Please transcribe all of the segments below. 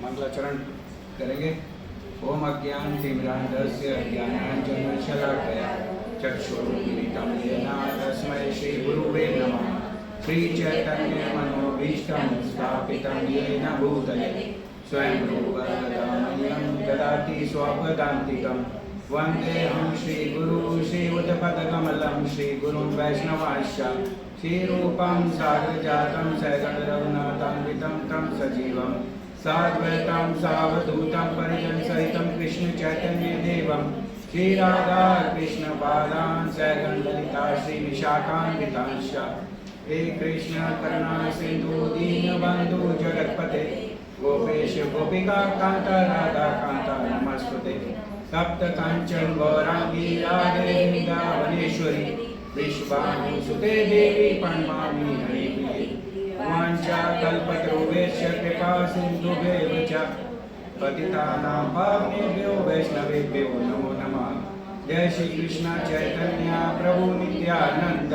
मंगलाचरण करेंगे। ओम अज्ञानतिमिरान्धस्य ज्ञानाञ्जनशलाकया चक्षुरुन्मीलितं येन तस्मै श्रीगुरुवे नमः। श्रीचैतन्यमनोभीष्टं स्थापितं येन भूतले स्वयं रूपकदामह्यं ददाति स्वपदान्तिकं। वन्देऽहं श्रीगुरु श्रीयुतपदकमलं श्रीगुरुं वैष्णवांश्च श्रीरूपं साग्रजातं सैगणरघुनाथान्वितं तं सजीवं साद्वैतं सावधूतं परिजनसहितं कृष्णचैतन्यदेवं श्रीराधा कृष्णपादान् सैगणललिता श्रीविशाखान्वितांश्च। हे कृष्ण करुणा सिन्धु दीनबन्धु जगत्पते गोपेश गोपिका कान्त राधा कान्त नमस्ते। सप्त कांचन गौरांगी राधे वृंदावनेश्वरी विश्वानुसुते देवी प्रणमामि हरिप्रिये। वाञ्छाकल्पतरुभ्यश्च कृपा सिन्धुभ्येव च पतितानां पावनेभ्यो वैष्णवेभ्यो नमो नमः। जय श्री कृष्ण चैतन्य प्रभु नित्यानंद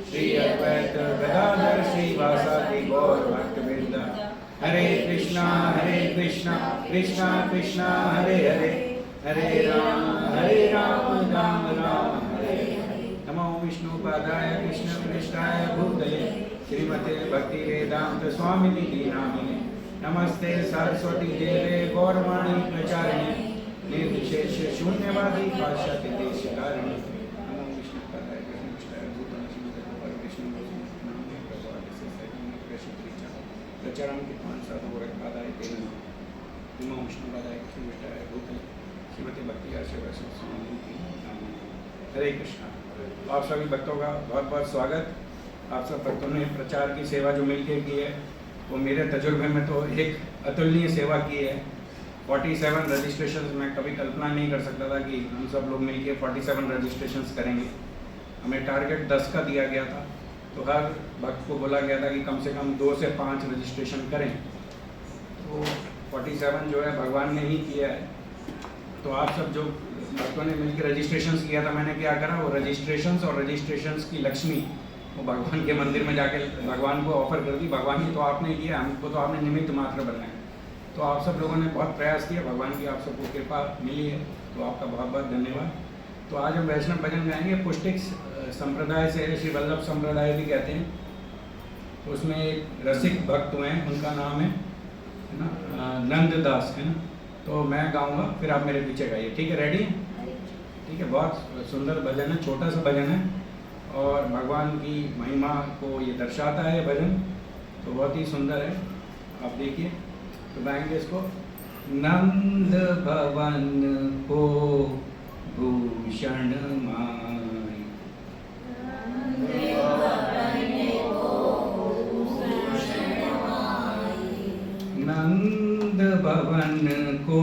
श्री अद्वैत गदाधर श्रीवासादि गौर भक्तवृंद। हरे कृष्णा कृष्णा कृष्णा हरे हरे हरे राम राम राम हरे हरे। नमो विष्णुपादाय कृष्णप्रेष्ठाय भूतले श्रीमते भक्ति वेदांत स्वामिनिधि नामिने नमस्ते सरस्वती देवे गौरवाणी प्रचारिणे निर्विशेष शून्यवादी पाश्चात्य देशकारिणे। नमो विष्णुपादाय कृष्णप्रेष्ठाय भूतले श्रीमते प्रचारं कृतवान् साधुवरपादाय तेन नमो विष्णुपादाय कृष्णप्रेष्ठाय भूतले श्रीमती भक्ति स्वामी। हरे कृष्णा। आप सभी भक्तों का बहुत बहुत स्वागत। आप सब भक्तों ने प्रचार की सेवा जो मिलकर की है वो मेरे तजुर्बे में तो एक अतुलनीय सेवा की है। 47 रजिस्ट्रेशन मैं कभी कल्पना नहीं कर सकता था कि हम सब लोग मिलकर 47 रजिस्ट्रेशन करेंगे। हमें टारगेट 10 का दिया गया था, तो हर भक्त को बोला गया था कि कम से कम 2 से 5 रजिस्ट्रेशन करें। तो 47 जो है भगवान ने ही किया है। तो आप सब जो भक्तों ने मिलकर रजिस्ट्रेशंस किया था, मैंने क्या करा, वो रजिस्ट्रेशंस और रजिस्ट्रेशंस की लक्ष्मी वो भगवान के मंदिर में जाके भगवान को ऑफर कर दी। भगवान ही तो आपने किया, हमको तो आपने निमित्त मात्र बनाया। तो आप सब लोगों ने बहुत प्रयास किया, भगवान की आप सबको कृपा मिली है, तो आपका बहुत बहुत धन्यवाद। तो आज हम वैष्णव भजन गाएंगे। पुष्टिक संप्रदाय से श्री वल्लभ संप्रदाय भी कहते हैं। तो उसमें एक रसिक भक्त हुए हैं, उनका नाम है ना नंददास, है ना। तो मैं गाऊंगा, फिर आप मेरे पीछे गाइए, ठीक है? रेडी? ठीक है। बहुत सुंदर भजन है, छोटा सा भजन है और भगवान की महिमा को ये दर्शाता है ये भजन, तो बहुत ही सुंदर है। आप देखिए। तो गाएंगे इसको। नंद भवन को भूषण माई, नंद भवन को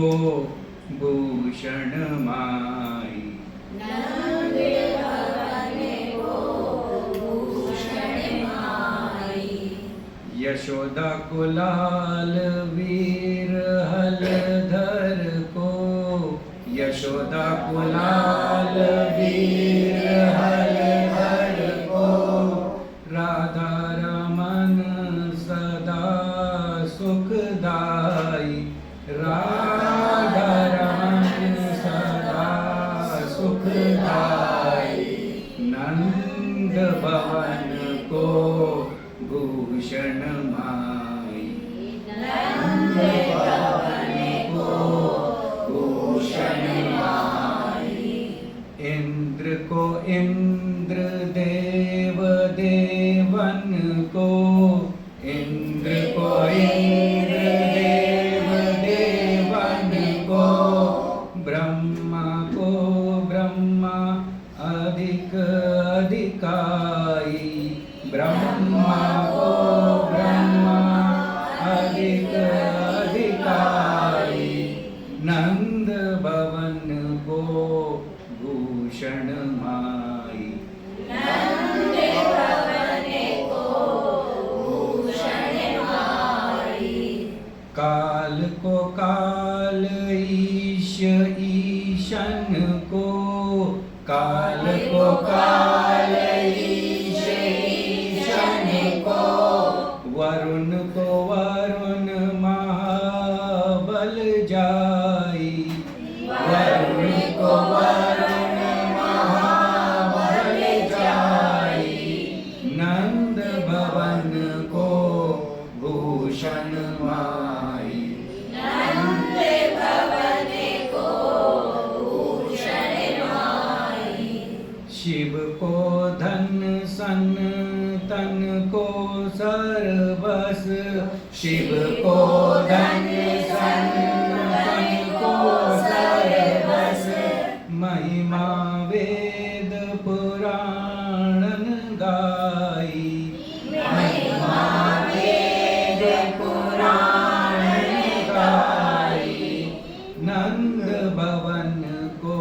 भूषण माई, यशोदा को लाल वीर हलधर को, यशोदा को लाल वीर हलधर को, राधा रमन सदा सुखदाई, राधा रमन सदा सुखदाई, नंद भवन को भूषण माई, नंद भवन को भूषण माई। इंद्र को इंद्र देव देवन को, इंद्र को इंद्र देव देवन को, ब्रह्मा को ब्रह्मा अधिक अधिकाई, ब्रह्मा को ब्रह्मा अधिक अधिकाई, नंद भवन को भूषण माई, नंद भवन को भूषण माई। काल को काल ईश ईशन को, काल को काल ईश ईशन को, वरुण को वरुण महाबली भूषण माई। नंदे भवन को भूषण माई। शिव को धन सन तन को सर्वस, शिव को धन सन तन को सर्वस, महिमा वेद पुराणन गाई। महिमा वेद पुराणन गाई। नंद भवन को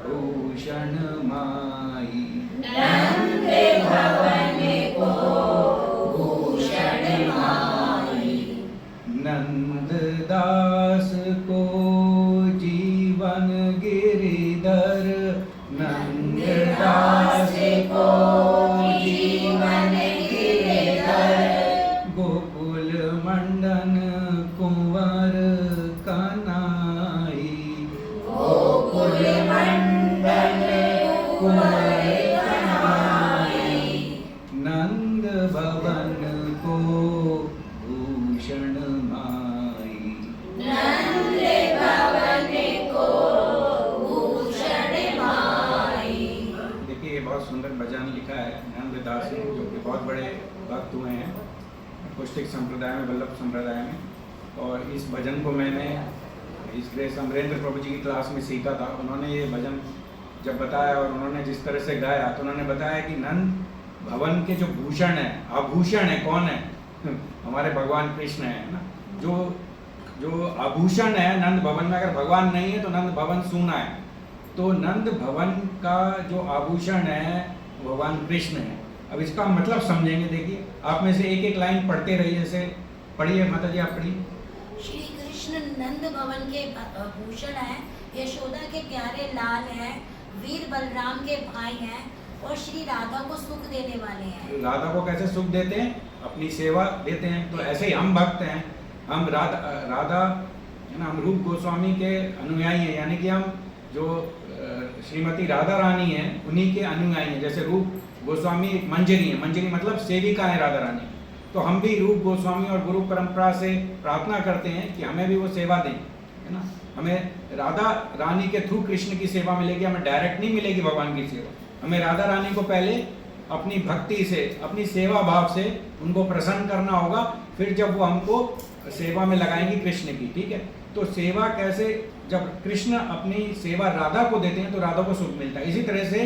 भूषण माई। नंद भवन को भूषण माई। नंद दास को जीवन गिरिधर, नंद दास को जीवन गिरिधर। गोकुल मंडन कुंवर कनाई। गोकुल मंडन कुंवर कनाई। नंद भवन को भूषण माई। नंद भवन को भूषण माई। देखिए ये बहुत सुंदर भजन लिखा है नंददास ने, जो कि बहुत बड़े भक्त हुए हैं पुष्टिक संप्रदाय में, वल्लभ संप्रदाय में। और इस भजन को मैंने इस ग्रेस अमरेंद्र प्रभु जी की क्लास में सीखा था। उन्होंने ये भजन जब बताया और उन्होंने जिस तरह से गाया, तो उन्होंने बताया कि नंद भवन के जो भूषण है, आभूषण है, कौन है? हमारे भगवान कृष्ण है ना। जो आभूषण है नंद भवन में, अगर भगवान नहीं है तो नंद भवन सूना है। तो नंद भवन का जो आभूषण है भगवान कृष्ण है। अब इसका मतलब समझेंगे। देखिए आप में से एक एक लाइन पढ़ते रहिए, जैसे पढ़िए माता जी, आप पढ़िए। श्री कृष्ण नंद भवन के भूषण हैं, यशोदा के प्यारे लाल हैं, वीर बलराम के भाई हैं और श्री राधा को सुख देने वाले हैं। राधा को कैसे सुख देते हैं? अपनी सेवा देते हैं। तो ऐसे ही हम भक्त हैं, हम राधा है ना, हम रूप गोस्वामी के अनुयायी हैं। यानी कि हम जो श्रीमती राधा रानी हैं उन्हीं के अनुयायी हैं। जैसे रूप गोस्वामी एक मंजरी है, मंजरी मतलब सेविका है राधा रानी। तो हम भी रूप गोस्वामी और गुरु परंपरा से प्रार्थना करते हैं कि हमें भी वो सेवा दें, है ना। हमें राधा रानी के थ्रू कृष्ण की सेवा मिलेगी, हमें डायरेक्ट नहीं मिलेगी भगवान की सेवा। हमें राधा रानी को पहले अपनी भक्ति से, अपनी सेवा भाव से उनको प्रसन्न करना होगा, फिर जब वो हमको सेवा में लगाएंगी कृष्ण की, ठीक है। तो सेवा कैसे, जब कृष्ण अपनी सेवा राधा को देते हैं तो राधा को सुख मिलता है। इसी तरह से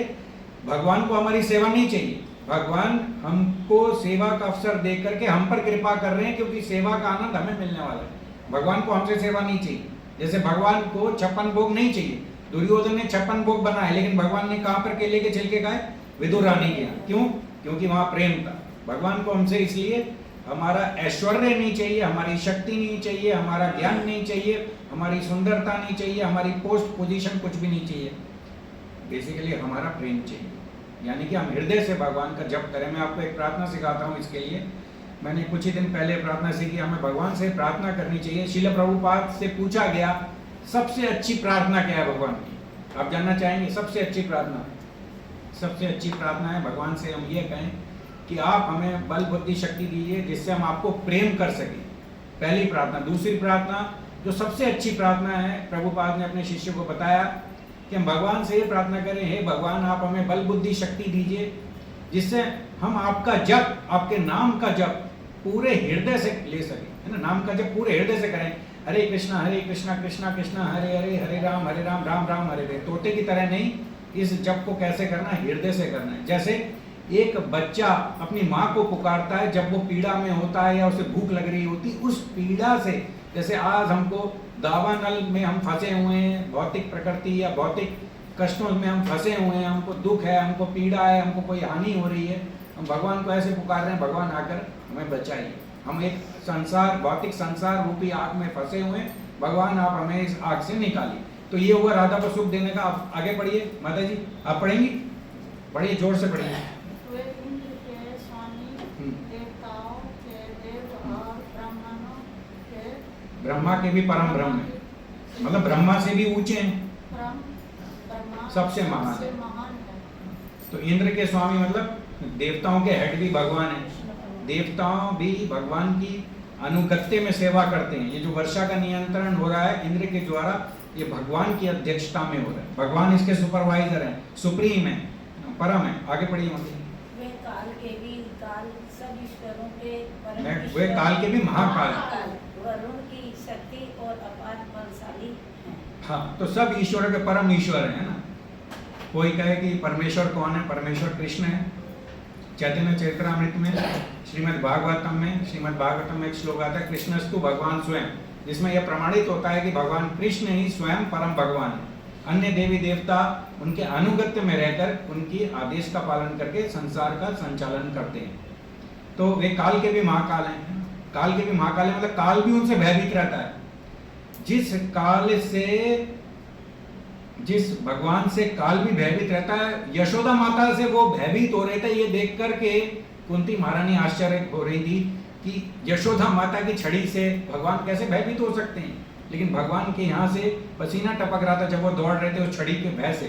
भगवान को हमारी सेवा नहीं चाहिए, भगवान हमको सेवा का अवसर दे करके हम पर कृपा कर रहे हैं, क्योंकि सेवा का आनंद हमें मिलने वाला है। भगवान को हमसे सेवा नहीं चाहिए। जैसे भगवान को 56 भोग नहीं चाहिए, दुर्योधन ने 56 भोग बनाए, लेकिन भगवान ने कहाँ पर केले के छिलके खाए? विदुर रानी के यहाँ। क्यों? क्योंकि वहाँ प्रेम था। भगवान को हमसे इसलिए हमारा ऐश्वर्य नहीं चाहिए, हमारी शक्ति नहीं चाहिए, हमारा ज्ञान नहीं चाहिए, हमारी सुंदरता नहीं चाहिए, हमारी पोस्ट पोजीशन कुछ भी नहीं चाहिए। बेसिकली हमारा प्रेम चाहिए, यानी कि हम हृदय से भगवान का जप करें। मैं आपको एक प्रार्थना सिखाता हूँ इसके लिए। मैंने कुछ ही दिन पहले प्रार्थना सीखी। हमें भगवान से प्रार्थना करनी चाहिए। श्रील प्रभुपाद से पूछा गया सबसे अच्छी प्रार्थना क्या है भगवान की? आप जानना चाहेंगे? सबसे अच्छी प्रार्थना, सबसे अच्छी प्रार्थना है भगवान से हम ये कहें कि आप हमें बल बुद्धि शक्ति दीजिए जिससे हम आपको प्रेम कर सकें। पहली प्रार्थना। दूसरी प्रार्थना जो सबसे अच्छी प्रार्थना है, प्रभुपाद ने अपने शिष्य को बताया कि हम भगवान से ये प्रार्थना करें, हे भगवान आप हमें बल बुद्धि शक्ति दीजिए जिससे हम आपका जप, आपके नाम का जप पूरे हृदय से ले सकें, है ना। नाम का जप पूरे हृदय से करें। हरे कृष्णा कृष्णा कृष्णा हरे हरे, हरे राम राम राम हरे हरे। तोते की तरह नहीं, इस जप को कैसे करना है? हृदय से करना है। जैसे एक बच्चा अपनी माँ को पुकारता है जब वो पीड़ा में होता है या उसे भूख लग रही होती, उस पीड़ा से, जैसे आज हमको दावानल में हम फंसे हुए हैं, भौतिक प्रकृति या भौतिक कष्टों में हम फंसे हुए हैं, हमको दुख है, हमको पीड़ा है, हमको कोई हानि हो रही है, हम भगवान को ऐसे पुकार रहे हैं, भगवान आकर हमें बचाइए। हम एक संसार, भौतिक संसार रूपी आग में फंसे हुए हैं, भगवान आप हमें इस आग से निकालिए। तो ये हुआ राधा को सुख देने का। आप आगे पढ़िए माता जी, आप पढ़ेंगी? पढ़िए, जोर से पढ़िए। ब्रह्मा के भी परम ब्रह्म है, मतलब ब्रह्मा से भी ऊंचे हैं, सबसे महान है। तो इंद्र के स्वामी मतलब देवताओं के हेड भी भगवान है। देवताओं भी भगवान की अनुगत्य में सेवा करते हैं। ये जो वर्षा का नियंत्रण हो रहा है इंद्र के द्वारा, ये भगवान की अध्यक्षता में हो रहा है। भगवान इसके सुपरवाइजर हैं, सुप्रीम है, परम है। आगे पढ़िए मम्मी। वे काल के भी काल सब ईश्वरों के परम वे ईश्वर, काल के भी महाकाल हैं। महाकाल, वरुण की शक्ति और अपार बलशाली हैं। हाँ, तो सब ईश्वरों के परम ईश्वर है ना। कोई कहे कि परमेश्वर कौन है, परमेश्वर कृष्ण है। चैतन्य चरित्रामृत में, श्रीमद् भागवतम में एक श्लोक आता है, कृष्णस्तु भगवान स्वयं, जिसमें यह प्रमाणित होता है कि भगवान कृष्ण ही स्वयं परम भगवान है। अन्य देवी देवता उनके अनुगत्य में रहकर उनकी आदेश का पालन करके संसार का संचालन करते हैं। तो वे काल के भी महाकाल हैं। काल के भी महाकाल है मतलब काल भी उनसे भयभीत रहता है। जिस भगवान से काल भी भयभीत रहता है, यशोदा माता से वो भयभीत हो रहे थे। ये देख करके कुंती महारानी आश्चर्य हो रही थी कि यशोदा माता की छड़ी से भगवान कैसे भयभीत हो सकते हैं। लेकिन भगवान के यहाँ से पसीना टपक रहा था जब वो दौड़ रहे थे उस छड़ी के भय से।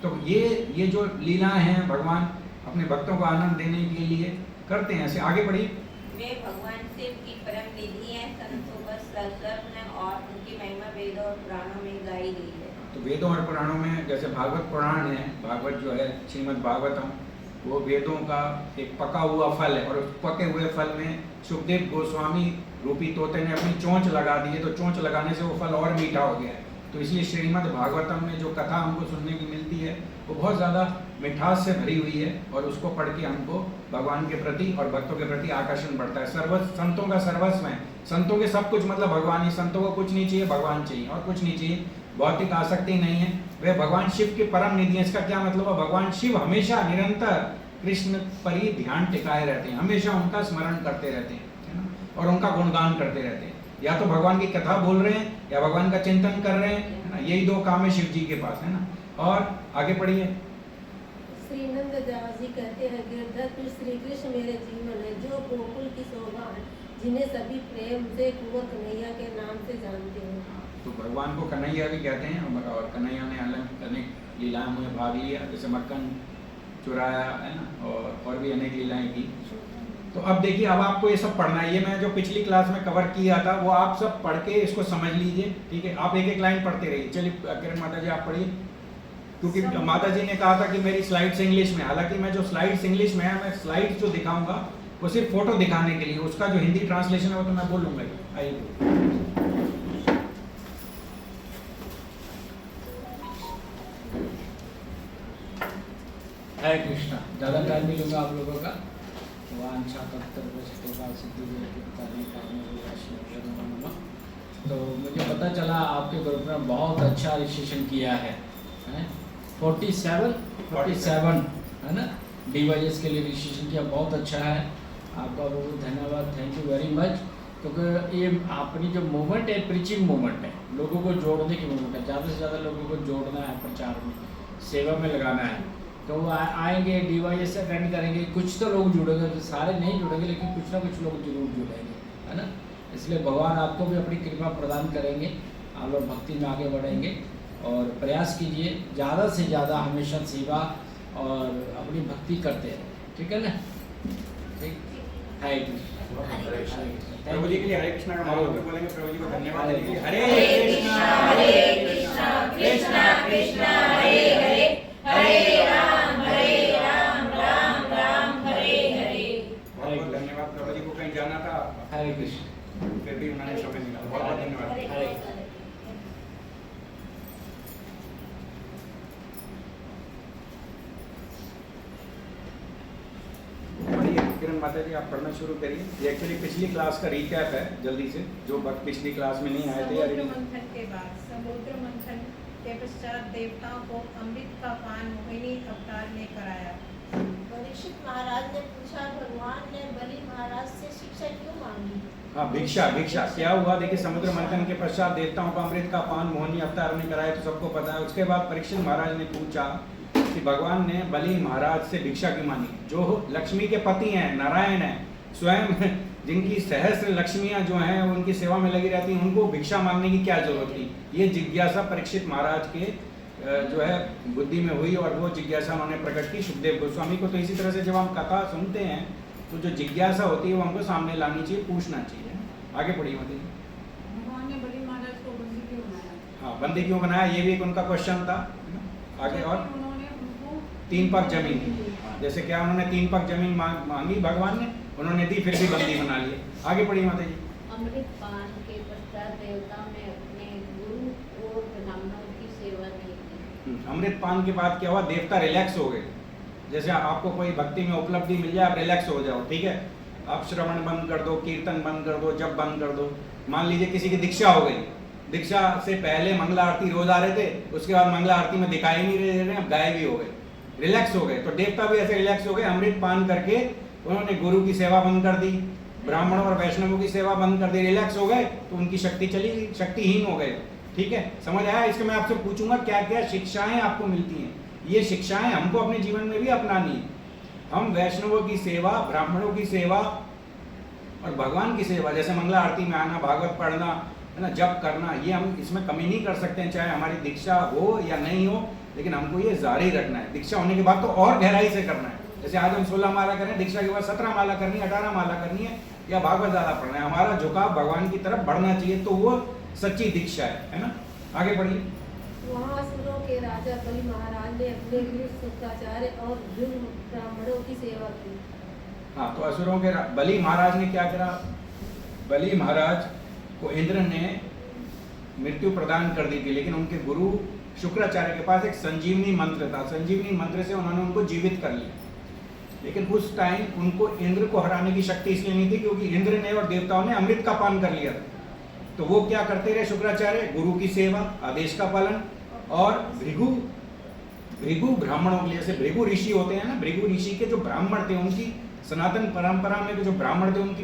तो ये जो लीलाएं हैं भगवान अपने भक्तों को आनंद देने के लिए करते हैं। ऐसे आगे बढ़िए। वे भगवान शिव की परम निधि है, संतों का सहस्त्र है और उनकी महिमा वेदों और पुराणों में गाई गई है। तो वेदों और पुराणों में जैसे भागवत पुराण है, भागवत जो है श्रीमद् भागवतम, वो वेदों का एक पका हुआ फल है। और उस पके हुए फल में सुखदेव गोस्वामी रूपी तोते ने अपनी चोंच लगा दी है, तो चोंच लगाने से वो फल और मीठा हो गया है। तो इसलिए श्रीमद् भागवतम में जो कथा हमको सुनने की मिलती है वो बहुत ज़्यादा मिठास से भरी हुई है। और उसको पढ़ के हमको भगवान के प्रति और भक्तों के प्रति आकर्षण बढ़ता है। संतों का सर्वस्व है, संतों के सब कुछ मतलब भगवान ही। संतों को कुछ नहीं चाहिए, भगवान चाहिए, और कुछ नहीं चाहिए, भौतिक आसक्ति नहीं है। वे भगवान शिव के परम निधि है। इसका क्या मतलब है? भगवान शिव हमेशा निरंतर कृष्ण पर ही ध्यान टिकाए रहते हैं, हमेशा उनका स्मरण करते रहते हैं, है ना, और उनका गुणगान करते रहते हैं। या तो भगवान की कथा बोल रहे हैं या भगवान का चिंतन कर रहे हैं, है ना। यही दो काम है शिव जी के पास, है ना। और आगे पढ़िए। श्री नंद दास जी कहते हैं, गिरधर श्री कृष्ण मेरे जीवन है, जो गोकुल की शोभा है, जिन्हें सभी प्रेम से कुंवर कन्हैया के नाम से जानते हैं। तो भगवान को कन्हैया भी कहते हैं। और कन्हैया ने अनेक लीलाओं में भाग लिया, जैसे मक्खन चुराया, है ना, और भी अनेक लीलाएं की। तो अब देखिए, अब आपको ये सब पढ़ना है। ये मैं जो पिछली क्लास में कवर किया था वो आप सब पढ़ के इसको समझ लीजिए, ठीक है। आप एक एक लाइन पढ़ते रहिए। चलिए किरण माता जी आप पढ़िए, क्योंकि माता जी ने कहा था कि मेरी स्लाइड्स इंग्लिश में। हालांकि मैं जो स्लाइड्स इंग्लिश में है, मैं स्लाइड्स जो दिखाऊंगा वो सिर्फ फोटो दिखाने के लिए, उसका जो हिंदी ट्रांसलेशन है वो तो मैं बोलूंगा ही। आइए। हरे कृष्णा। ज़्यादा टाइम नहीं लूँगा आप लोगों का। वांछा तो मुझे पता चला आपके ग्रुप में बहुत अच्छा रजिस्ट्रेशन किया है, 47 है ना, DYS के लिए रजिस्ट्रेशन किया, बहुत अच्छा है। आपका बहुत धन्यवाद, थैंक यू वेरी मच। क्योंकि ये अपनी जो मूवमेंट है, प्रीचिंग मूवमेंट है, लोगों को जोड़ने की मूवमेंट है। ज़्यादा से ज़्यादा लोगों को जोड़ना है, प्रचार में, सेवा में लगाना है। तो वो आएंगे, DYS अटेंड करेंगे, कुछ तो लोग जुड़ेंगे, तो सारे नहीं जुड़ेंगे लेकिन कुछ ना कुछ लोग जरूर जुड़ेंगे, है ना। इसलिए भगवान आपको भी अपनी कृपा प्रदान करेंगे, आप लोग भक्ति में आगे बढ़ेंगे। और प्रयास कीजिए ज़्यादा से ज़्यादा हमेशा सेवा और अपनी भक्ति करते रहें, ठीक है ना। ठीक, हरे कृष्ण। प्रभु जी के लिए हरे कृष्णा का माला पे बोलेंगे। प्रभु जी को धन्यवाद देने के लिए हरे कृष्णा कृष्णा कृष्णा हरे हरे, हरे राम राम राम हरे हरे। बहुत बहुत धन्यवाद। प्रभु जी को कहीं जाना था, हरे कृष्ण। फिर भी उन्होंने समय निकाला, बहुत बहुत धन्यवाद। हरे किरण माता जी आप पढ़ना शुरू करिए। ये एक्चुअली पिछली क्लास का रिकैप है, जल्दी से जो पिछली क्लास में नहीं आए थे। समुद्र मंथन के बाद, समुद्र मंथन के पश्चात देवताओं को अमृत का पान मोहिनी अवतार ने कराया। परीक्षित महाराज ने पूछा, भगवान ने बलि महाराज से शिक्षा क्यों मांगी? हाँ, भिक्षा क्या हुआ? देखिए, समुद्र मंथन के पश्चात देवताओं को अमृत का पान मोहिनी अवतार ने कराया, तो सबको पता है। उसके बाद परीक्षित महाराज ने पूछा कि भगवान ने बलि महाराज से भिक्षा क्यों मांगी? जो लक्ष्मी के पति हैं, नारायण हैं, स्वयं जिनकी सहस्त्र लक्ष्मियां जो हैं उनकी सेवा में लगी रहती हैं, उनको भिक्षा मांगने की क्या जरूरत थी? ये जिज्ञासा परीक्षित महाराज के जो है बुद्धि में हुई, और वो जिज्ञासा उन्होंने प्रकट की सुखदेव गोस्वामी को। तो इसी तरह से जब हम कथा सुनते हैं तो जो जिज्ञासा होती है वो हमको सामने लानी चाहिए, पूछना चाहिए। आगे पढ़िए माता जी। भगवान ने बलि महाराज को बंदी क्यों बनाया? हाँ, बंदी क्यों बनाया, ये भी एक उनका क्वेश्चन था, है ना? आगे और जबकि उन्होंने उनको 3 पग जमीन दी। जैसे क्या उन्होंने 3 पग जमीन मांगी भगवान ने, उन्होंने दी, फिर भी बंदी बना लिए। आगे पढ़िए माता जी। अमृत पान के पश्चात देवता में अपने गुरु और ब्राह्मणों की सेवा नहीं की। अमृत पान के बाद क्या हुआ, देवता रिलैक्स हो गए। जैसे आपको कोई भक्ति में उपलब्धि मिल जाए, आप रिलैक्स हो जाओ, ठीक है। आप श्रवण बंद कर दो, कीर्तन बंद कर दो, जप बंद कर दो। मान लीजिए किसी की दीक्षा हो गई, दीक्षा से पहले मंगला आरती रोज आ रहे थे, उसके बाद मंगला आरती में दिखाई नहीं दे रहे, अब गायब भी हो गए, रिलैक्स हो गए। तो देवता भी ऐसे रिलैक्स हो गए, अमृत पान करके उन्होंने गुरु की सेवा बंद कर दी, ब्राह्मणों और वैष्णवों की सेवा बंद कर दी, रिलैक्स हो गए, तो उनकी शक्ति चली गई, शक्तिहीन हो गए। ठीक है, समझ आया? इसके मैं आपसे पूछूंगा क्या क्या शिक्षाएं आपको मिलती हैं, ये शिक्षाएं हमको अपने जीवन में भी अपनानी है। हम वैष्णवों की सेवा, ब्राह्मणों की सेवा और भगवान की सेवा, जैसे मंगला आरती में आना, भागवत पढ़ना, है ना, जप करना, ये हम इसमें कमी नहीं कर सकते हैं, चाहे हमारी दीक्षा हो या नहीं हो, लेकिन हमको ये जारी रखना है। दीक्षा होने के बाद तो और गहराई से करना है। जैसे आज हम 16 माला करें, दीक्षा के बाद 17 माला करनी है, 18 माला करनी है, या भागवत ज्यादा पढ़ना है। हमारा झुकाव भगवान की तरफ बढ़ना चाहिए, तो वो सच्ची दीक्षा है ना। आगे बढ़िए। वहाँ असुरों के राजा बलि महाराज ने अपने गुरु शुक्राचार्य और जुर्म ब्राह्मणों की सेवा की। हाँ, तो असुरों के बलि महाराज ने क्या करा, बलि महाराज को इंद्र ने मृत्यु प्रदान कर दी थी, लेकिन उनके गुरु शुक्राचार्य के पास एक संजीवनी मंत्र था, संजीवनी मंत्र से उन्होंने उनको जीवित कर लिया। लेकिन उस टाइम उनको इंद्र को हराने की शक्ति इसलिए नहीं थी क्योंकि इंद्र ने और देवताओं ने अमृत का पान कर लिया था। तो वो क्या करते रहे शुक्राचार्य, गुरु की सेवा, आदेश का पालन, और भृगु ब्राह्मणों के लिए, जैसे भृगु ऋषि होते हैं ना, भृगु ऋषि के जो ब्राह्मण थे, उनकी सनातन परंपरा में जो ब्राह्मण थे, उनकी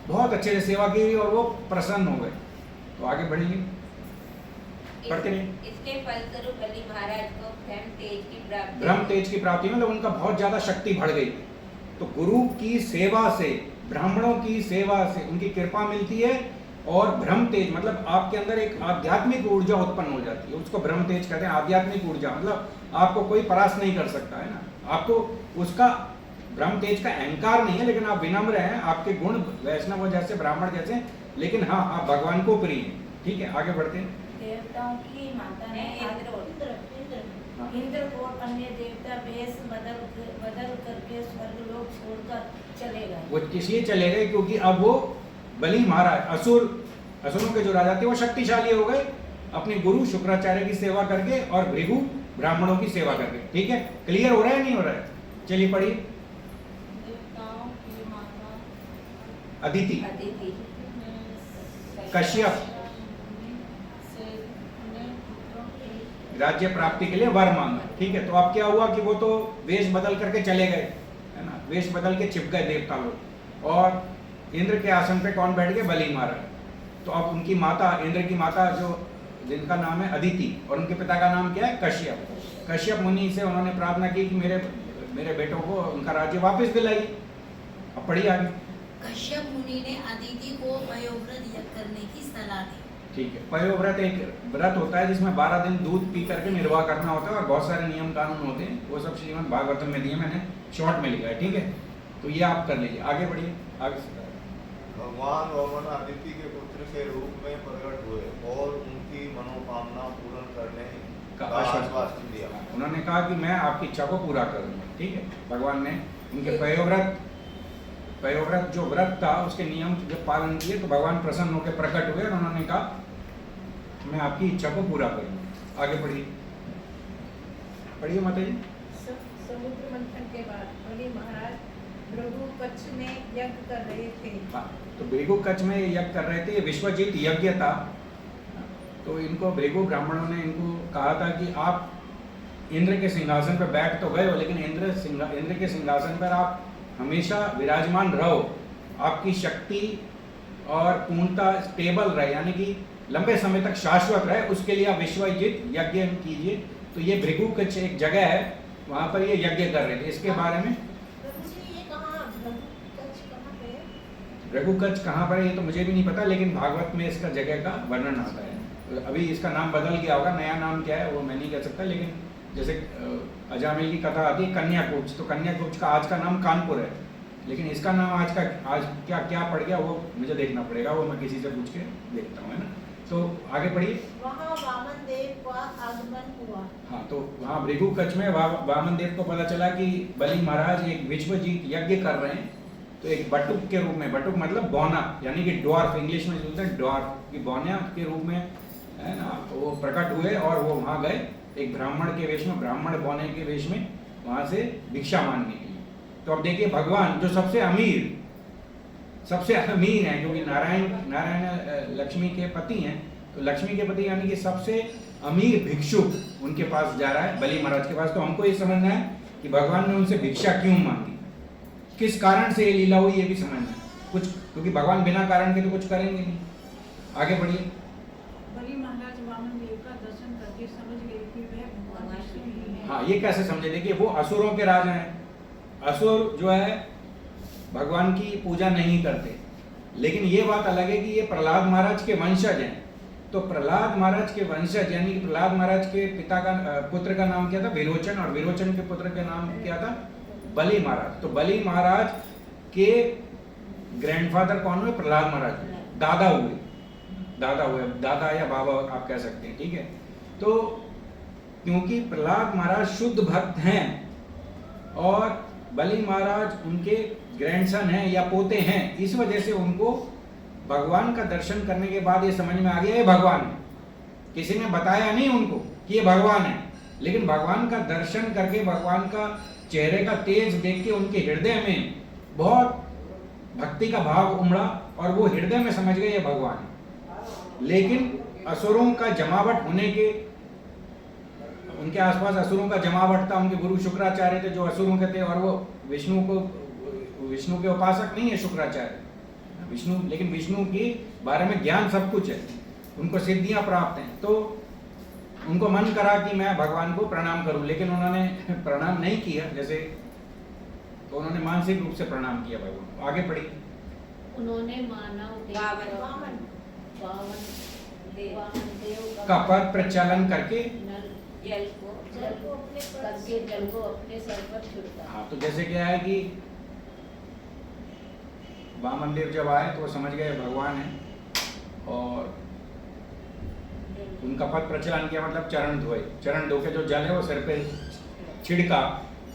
बहुत अच्छे से सेवा की और वो प्रसन्न हो गए। तो आगे बढ़िए, पढ़ते रहिए। इसके फलस्वरूप बलि महाराज को ब्रह्म तेज की प्राप्ति, मतलब उनका बहुत ज्यादा शक्ति बढ़ गई। तो गुरु की सेवा से, ब्राह्मणों की सेवा से उनकी कृपा मिलती है, और ब्रह्म तेज मतलब आपके अंदर एक आध्यात्मिक ऊर्जा उत्पन्न हो जाती है, उसको ब्रह्म तेज कहते हैं। आध्यात्मिक ऊर्जा मतलब आपको कोई परास्त नहीं कर सकता, है ना। आपको उसका ब्रह्म तेज का अहंकार नहीं है, लेकिन आप विनम्र हैं, आपके गुण वैष्णव जैसे, ब्राह्मण जैसे, लेकिन हाँ, आप भगवान को प्रिय हैं। ठीक है, आगे बढ़ते हैं। देवताओं की माता ने इंद्र और अन्य देवता वेश बदल करके स्वर्ग लोक छोड़कर चले गए। वो किस लिए चले गए, क्योंकि अब वो बलि महाराज, असुरों के जो राजा थे, वो शक्तिशाली हो गए अपने गुरु शुक्राचार्य की सेवा करके और भृगु ब्राह्मणों की सेवा करके। ठीक है, क्लियर हो रहा है नहीं हो रहा है? चलिए पढ़िए। देवताओं की माता अदिति, अदिति कश्यप से उन्हें पुत्रों की राज्य प्राप्ति के लिए वर मांगा। ठीक है, तो अब क्या हुआ कि वो तो वेश बदल करके चले गए, है ना, वेश बदल के छिप गए देवता लोग, और इंद्र के आसन पे कौन बैठ गए, बलि महाराज। तो अब उनकी माता, इंद्र की माता जो जिनका नाम है अदिति, और उनके पिता का नाम क्या है, कश्यप। कश्यप मुनि से उन्होंने प्रार्थना की कि मेरे बेटों को उनका राज्य वापस दिलाइए। अब पढ़िए आगे। कश्यप मुनि ने अदिति को पयोव्रत यज्ञ करने की सलाह दी। ठीक है, पयोव्रत एक व्रत होता है जिसमें 12 दिन दूध पी करके निर्वाह करना होता है, और बहुत सारे नियम कानून होते हैं, वो सब श्रीमद् भागवतम में दिए, मैंने शॉर्ट में लिखा है। ठीक है, तो ये आप कर लीजिए। आगे बढ़िए, आगे। भगवान वामन अदिति के पुत्र के रूप में प्रकट हुए और उनकी मनोकामना पूर्ण करने का आश्वासन दिया। उन्होंने कहा कि मैं आपकी इच्छा को पूरा करूंगा। ठीक है, भगवान ने उनके पयोव्रत जो व्रत था उसके नियम जब पालन किए तो भगवान प्रसन्न होकर प्रकट हुए और उन्होंने कहा मैं आपकी इच्छा को पूरा करूंगा। आगे पढ़िए, पढ़िए माता जी। समुद्र मंथन के बाद बलि महाराज भृगु कच्छ में यज्ञ कर रहे थे। तो भृगु कच्छ में यज्ञ कर रहे थे, विश्वजीत यज्ञ था। तो इनको भृगु ब्राह्मणों ने इनको कहा था कि आप इंद्र के सिंहासन पर बैठ तो गए हो, लेकिन इंद्र के सिंहासन पर आप हमेशा विराजमान रहो, आपकी शक्ति और पूर्णता स्टेबल रहे, यानी कि लंबे समय तक शाश्वत रहे, उसके लिए आप विश्वजीत यज्ञ कीजिए। तो ये भृगु कच्छ एक जगह है, वहां पर ये यज्ञ कर रहे थे। इसके बारे में भृगु कच्छ कहाँ पर है ये तो मुझे भी नहीं पता, लेकिन भागवत में इसका जगह का वर्णन आता है। अभी इसका नाम बदल गया होगा, नया नाम क्या है वो मैं नहीं कह सकता, लेकिन जैसे अजामिल की कथा आती है कन्याकुब्ज, तो कन्याकुब्ज का आज का नाम कानपुर है। लेकिन इसका नाम आज क्या क्या पड़ गया वो मुझे देखना पड़ेगा, वो मैं किसी से पूछ के देखता हूँ, है ना। तो आगे पढ़िए। वहाँ वामन देव का आगमन हुआ। हाँ, तो वहाँ भृगु कच्छ में वामन देव को पता चला कि बलि महाराज एक विश्वजीत यज्ञ कर रहे हैं। तो एक बटुक के रूप में, बटुक मतलब बौना, यानी कि ड्वार्फ, इंग्लिश में बोलते हैं ड्वार्फ की बौना के रूप में, है ना, वो प्रकट हुए और वो वहाँ गए एक ब्राह्मण के वेश में, ब्राह्मण बौने के वेश में, वहाँ से भिक्षा मांगने के लिए। तो अब देखिए भगवान जो सबसे अमीर हैं, क्योंकि नारायण लक्ष्मी के पति हैं, तो लक्ष्मी के पति यानी कि सबसे अमीर भिक्षुक उनके पास जा रहा है, बलि महाराज के पास। तो हमको ये समझना है कि भगवान ने उनसे भिक्षा क्यों मांगी, किस कारण से ये लीला हुई, ये भी समझना है कुछ, क्योंकि भगवान बिना कारण के तो कुछ करेंगे नहीं। आगे बढ़िए। बलि महाराज वामन देव का दर्शन करके समझ गए कि वह भगवान विष्णु ही है। हाँ, ये कैसे समझे? देखिए वो असुरों के राजा हैं। असुर जो है भगवान की पूजा नहीं करते, लेकिन ये बात अलग है कि ये प्रहलाद महाराज के वंशज हैं। तो प्रहलाद महाराज के वंशज यानी कि प्रहलाद महाराज के पुत्र का नाम क्या था? विरोचन, और विरोचन के पुत्र का नाम क्या था? बलि महाराज। तो बलि महाराज के ग्रैंडफादर कौन हुए? प्रहलाद महाराज, दादा हुए, दादा या बाबा आप कह सकते हैं, ठीक है। तो क्योंकि प्रहलाद महाराज शुद्ध भक्त हैं और बलि महाराज उनके ग्रैंडसन हैं या पोते हैं, इस वजह से उनको भगवान का दर्शन करने के बाद ये समझ में आ गया ये भगवान है। किसी ने बताया नहीं उनको कि ये भगवान है, लेकिन भगवान का दर्शन करके, भगवान का चेहरे का तेज देख के उनके हृदय में बहुत भक्ति का भाव उमड़ा और वो हृदय में समझ गए ये भगवान है। लेकिन असुरों का जमावट होने के, उनके आसपास असुरों का जमावट था, उनके गुरु शुक्राचार्य थे जो असुरों के थे, और वो विष्णु के उपासक नहीं है शुक्राचार्य, विष्णु, लेकिन विष्णु के बारे में ज्ञान सब कुछ है, उनको सिद्धियां प्राप्त हैं। तो उनको मन करा कि मैं भगवान को प्रणाम करूं, लेकिन उन्होंने प्रणाम नहीं किया, जैसे तो उन्होंने मानसिक रूप से प्रणाम किया भगवान को। आगे पढ़ी। उन्होंने मानव देव का पद प्रचलन करके जल को जल को अपने सर पर छिड़का। हाँ, तो जैसे क्या है कि वामन देव जब आए तो वो समझ गए भगवान है, और उनका पद प्रचलन किया, मतलब चरण धोए, चरण धो के जो जल है वो सिर पे छिड़का,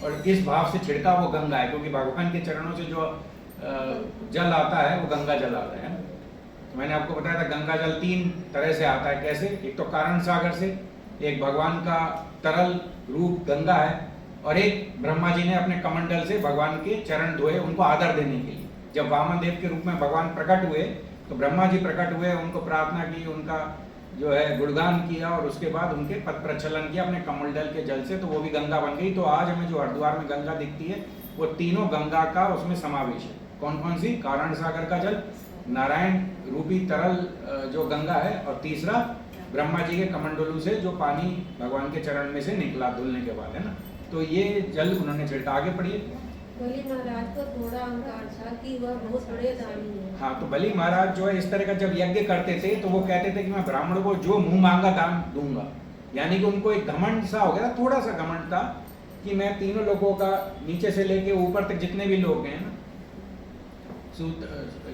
और इस भाव से छिड़का वो गंगा है, क्योंकि भगवान के चरणों से जो जल आता है वो गंगा जल आता है ना। तो मैंने आपको बताया था गंगा जल 3 तरह से आता है। कैसे? एक तो कारण सागर से, एक भगवान का तरल रूप गंगा है, और एक ब्रह्मा जी ने अपने कमंडल से भगवान के चरण धोए उनको आदर देने के लिए। जब वामन देव के रूप में भगवान प्रकट हुए तो ब्रह्मा जी प्रकट हुए, उनको प्रार्थना की, उनका जो है गुणगान किया, और उसके बाद उनके पद प्रचलन किया अपने कमंडल के जल से, तो वो भी गंगा बन गई। तो आज हमें जो हरिद्वार में गंगा दिखती है वो तीनों गंगा का उसमें समावेश है। कौन कौन सी? कारण सागर का जल, नारायण रूपी तरल जो गंगा है, और तीसरा ब्रह्मा जी के कमंडलू से जो पानी भगवान के चरण में से निकला धुलने के बाद, है ना। तो ये जल उन्होंने छिड़का। आगे पढ़िए। बलि महाराज को थोड़ा अहंकार था कि वह बहुत बड़े दानी है। हाँ, तो बलि महाराज जो है इस तरह का जब यज्ञ करते थे तो वो कहते थे कि मैं ब्राह्मण को जो मुंह मांगा दान दूंगा, यानी कि उनको एक घमंड सा हो गया, थोड़ा सा घमंड था कि मैं तीनों लोगों का, नीचे से लेके ऊपर तक जितने भी लोग हैं ना,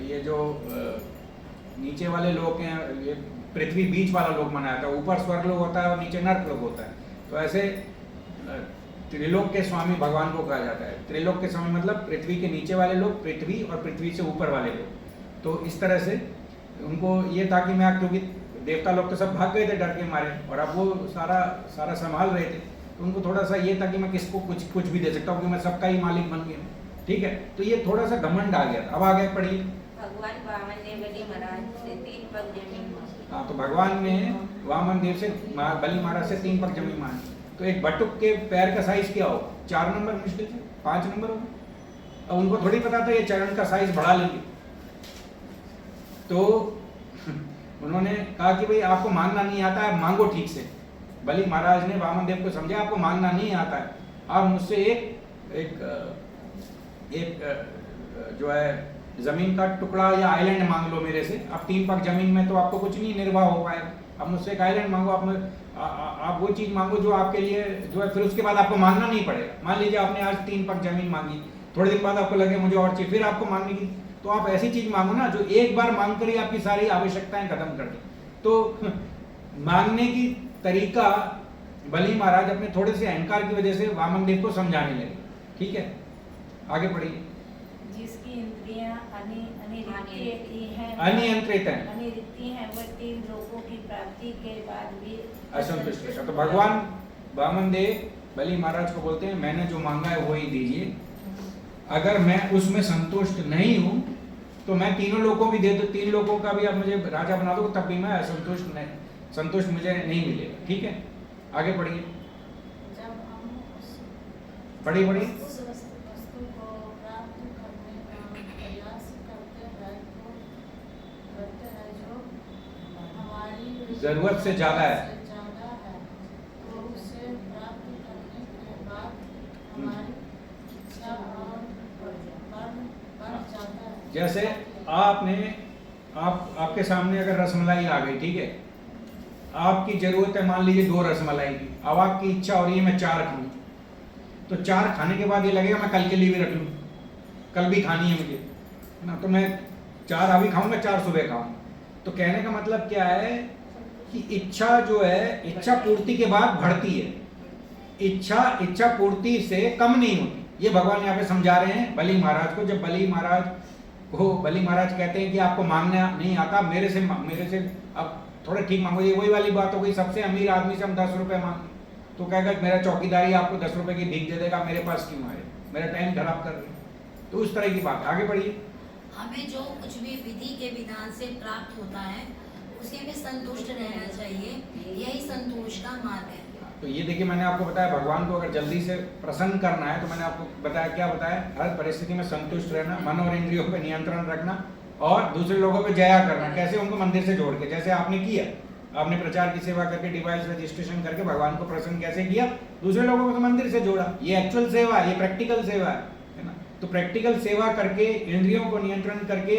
ये जो नीचे वाले लोग हैं, ये पृथ्वी बीच वाला लोग मनाया था, ऊपर स्वर्ग लोग होता है और नीचे नर्क लोग होता है। तो ऐसे त्रिलोक के स्वामी भगवान को कहा जाता है। त्रिलोक के स्वामी मतलब पृथ्वी के नीचे वाले लोग, पृथ्वी और पृथ्वी से ऊपर वाले लोग। तो इस तरह से उनको ये था कि मैं, क्योंकि देवता लोग तो सब भाग गए थे डर के मारे, और अब वो सारा संभाल रहे थे, तो उनको थोड़ा सा ये था कि मैं किसको कुछ भी दे सकता हूँ, कि मैं सबका ही मालिक बन गया। ठीक है, तो ये थोड़ा सा घमंड आ गया। अब आगे पढ़िए। भगवान वामन ने बलि महाराज से 3 पग जमीन मांगी। हाँ, तो भगवान ने वामन देव से बलि महाराज से 3 पग जमीन मांगी। तो एक बटुक के पैर का साइज क्या हो? 4 नंबर मुश्किल से 5 नंबर हो। अब उनको थोड़ी पता था ये चरण का साइज बढ़ा लेंगे, तो उन्होंने कहा कि भाई आपको मांगना नहीं आता है, मांगो ठीक से। बलि महाराज ने वामन देव को समझा आपको मांगना नहीं आता है, आप मुझसे एक जो है जमीन का टुकड़ा या आइलैंड मांग लो मेरे से। अब 3 पग जमीन में तो आपको कुछ नहीं निर्वाह हो पाएगा, अब मुझसे एक आइलैंड मांगो। आप वो चीज मांगो जो आपके लिए जो है, फिर उसके बाद आपको मांगना नहीं पड़ेगा। मान लीजिए आपने आज 3 पग जमीन मांगी, थोड़े दिन बाद आपको लगे मुझे और चाहिए, फिर आपको मांगने की, तो आप ऐसी चीज मांगो ना जो एक बार मांग कर ही आपकी सारी आवश्यकताएं खत्म कर दे। तो मांगने की तरीका बलि महाराज अपने थोड़े से अहंकार की वजह से वामन देव को समझाने लगे। ठीक है, आगे पढ़िए। जिसकी इंद्रियां अनियंत्रित है, अनियंत्रित हैं, वह 3 लोगों की प्राप्ति के बाद भी असंतुष्ट है। तो भगवान वामन देव बलि महाराज को बोलते हैं मैंने जो मांगा है वही दीजिए, अगर मैं उसमें संतुष्ट नहीं हूं तो मैं तीनों लोगों भी दे दो, 3 लोगों का भी आप मुझे राजा बना दो, तब भी मैं असंतुष्ट नहीं, संतुष्ट मुझे नहीं मिलेगा। ठीक है, आगे पढ़िए, जब हम पढ़िए पढ़िए। उस वस्तु को प्राप्त करने का प्रयास करते हैं जो हमारी जरूरत से ज्यादा है, तो उसे प्राप्त करने के बाद हमारी इच्छा और बढ़ जाता है। जैसे आपके सामने अगर रसमलाई आ गई, ठीक है, आपकी जरूरत है मान लीजिए 2 रसमलाई की, अब आपकी इच्छा हो रही है मैं 4 खाऊं, तो 4 खाने के बाद ये लगेगा मैं कल के लिए भी रख लूं, कल भी खानी है मुझे ना, तो मैं 4 अभी खाऊंगा, 4 सुबह खाऊं। तो कहने का मतलब क्या है कि इच्छा जो है इच्छा पूर्ति के बाद बढ़ती है, इच्छा पूर्ति से कम नहीं होती। ये भगवान यहाँ पे समझा रहे हैं बलि महाराज को। जब बलि महाराज कहते हैं कि आपको मांगना नहीं आता, मेरे से अब थोड़ा ठीक मांगो, ये वही वाली बात हो गई, सबसे अमीर आदमी से हम 10 रुपए मांगे तो कहेगा मेरा चौकीदारी आपको 10 रुपए की भीख दे देगा, मेरे पास क्यों आए, मेरा टाइम खराब कर रहे हैं। तो उस तरह की बात। आगे बढ़िए। हमें जो कुछ भी विधि के विधान से प्राप्त होता है उसके में संतुष्ट रहना चाहिए, यही संतोष का मार्ग है। तो ये देखिए मैंने आपको बताया भगवान को अगर जल्दी से प्रसन्न करना है तो मैंने आपको बताया, क्या बताया, हर परिस्थिति में संतुष्ट रहना, मन और इंद्रियों पर नियंत्रण रखना और दूसरे लोगों पे जया करना। कैसे? उनको मंदिर से जोड़ के, जैसे आपने किया, आपने प्रचार की सेवा करके डिवाइस रजिस्ट्रेशन करके भगवान को प्रसन्न कैसे किया, दूसरे लोगों को तो मंदिर से जोड़ा। ये एक्चुअल सेवा है, ये प्रैक्टिकल सेवा है ना। तो प्रैक्टिकल सेवा करके, इंद्रियों को नियंत्रण करके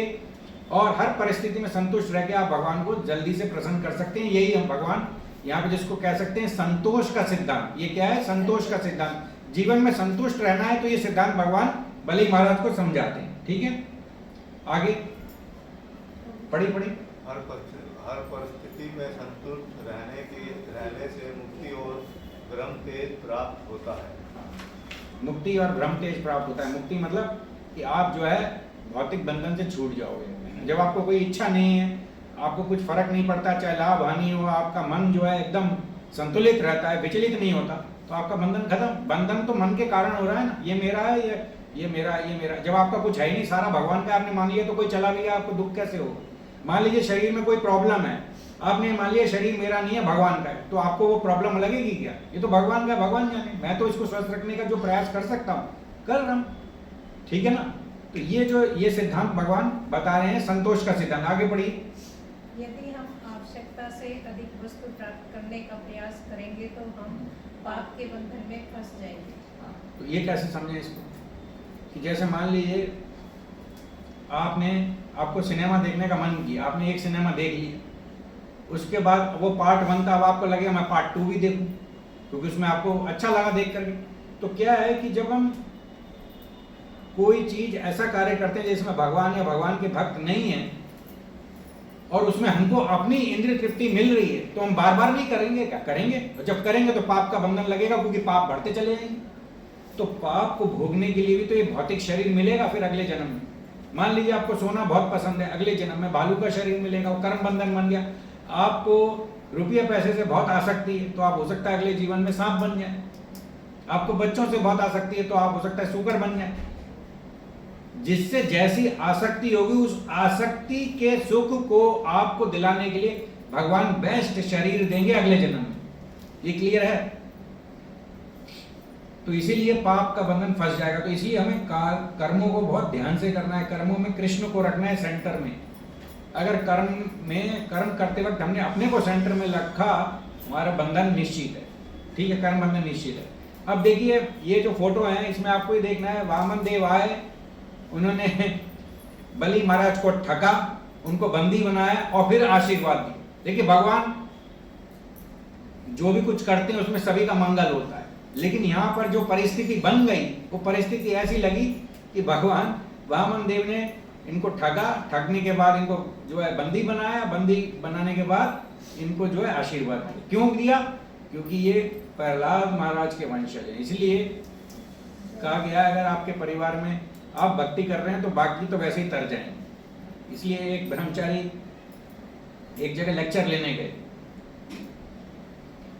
और हर परिस्थिति में संतुष्ट रह के आप भगवान को जल्दी से प्रसन्न कर सकते हैं। यही हम भगवान यहाँ पे जिसको कह सकते हैं संतोष का सिद्धांत। ये क्या है? संतोष का सिद्धांत। जीवन में संतुष्ट रहना है तो ये सिद्धांत भगवान बलि महाराज को समझाते हैं। ठीक है, आगे पढ़ी। हर परिस्थिति में संतुष्ट रहने से मुक्ति और ब्रह्म तेज प्राप्त होता है। मुक्ति और ब्रह्म तेज प्राप्त होता है। मुक्ति मतलब कि आप जो है भौतिक बंधन से छूट जाओगे। जब आपको कोई इच्छा नहीं है, आपको कुछ फर्क नहीं पड़ता, चाहे लाभ हानि हो, आपका मन जो है एकदम संतुलित रहता है, विचलित नहीं होता, तो आपका बंधन खत्म। बंधन तो मन के कारण हो रहा है ना, ये मेरा है, ये मेरा। जब आपका कुछ है ही नहीं, सारा भगवान का आपने मान लिया, तो कोई चला गया, आपको दुख कैसे हो? मान लीजिए शरीर में कोई प्रॉब्लम है, आपने मान लिया शरीर मेरा नहीं है, भगवान का है, तो आपको वो प्रॉब्लम लगेगी क्या? ये तो भगवान का, भगवान जाने। मैं तो इसको स्वस्थ रखने का जो प्रयास कर सकता हूँ कर रहा हूँ। ठीक है ना। तो ये सिद्धांत भगवान बता रहे हैं, संतोष का सिद्धांत। आगे पढ़िए। यदि हम आवश्यकता से अधिक वस्तु प्राप्त करने का प्रयास करेंगे तो हम पाप के बंधन में फंस जाएंगे। तो ये कैसे समझे इसको कि जैसे मान लीजिए आपको सिनेमा देखने का मन किया, आपने एक सिनेमा देख लिया, उसके बाद वो पार्ट 1 था, अब आपको लगेगा मैं पार्ट 2 भी देखूं क्योंकि उसमें आपको अच्छा लगा देख करके। तो क्या है कि जब हम कोई चीज ऐसा कार्य करते हैं जिसमें भगवान या भगवान के भक्त नहीं है और उसमें हमको अपनी इंद्रिय तृप्ति मिल रही है, तो हम बार बार नहीं करेंगे क्या? करेंगे। और जब करेंगे तो पाप का बंधन लगेगा, क्योंकि पाप बढ़ते चले जाएंगे। तो पाप को भोगने के लिए भी तो ये भौतिक शरीर मिलेगा फिर अगले जन्म में। मान लीजिए आपको सोना बहुत पसंद है, अगले जन्म में भालू का शरीर मिलेगा, वो कर्म बंधन बन गया। आपको रुपये पैसे से बहुत आसक्ति है, तो आप हो सकता है अगले जीवन में सांप बन जाए। आपको बच्चों से बहुत आसक्ति है, तो आप हो सकता है सूकर बन जाए। जिससे जैसी आसक्ति होगी, उस आसक्ति के सुख को आपको दिलाने के लिए भगवान बेस्ट शरीर देंगे अगले जन्म में। ये क्लियर है? तो इसीलिए पाप का बंधन फंस जाएगा। तो इसलिए हमें कर्मों को बहुत ध्यान से करना है। कर्मों में कृष्ण को रखना है सेंटर में। अगर कर्म करते वक्त हमने अपने को सेंटर में रखा, हमारा बंधन निश्चित है। ठीक है, कर्म बंधन निश्चित है। अब देखिए ये जो फोटो है, इसमें आपको ये देखना है, वामन देव आए, उन्होंने बलि महाराज को ठगा, उनको बंदी बनाया और फिर आशीर्वाद दिया। देखिए भगवान जो भी कुछ करते हैं उसमें सभी का मंगल होता है, लेकिन यहाँ पर जो परिस्थिति बन गई, वो परिस्थिति ऐसी लगी कि भगवान वामन देव ने इनको ठगा, ठगने के बाद इनको जो है बंदी बनाया, बंदी बनाने के बाद इनको जो है आशीर्वाद दिया। क्यों दिया? क्योंकि ये प्रहलाद महाराज के वंशज हैं। इसलिए कहा गया अगर आपके परिवार में आप भक्ति कर रहे हैं तो बाकी तो वैसे ही तर जाएंगे। इसलिए एक ब्रह्मचारी एक जगह लेक्चर लेने गए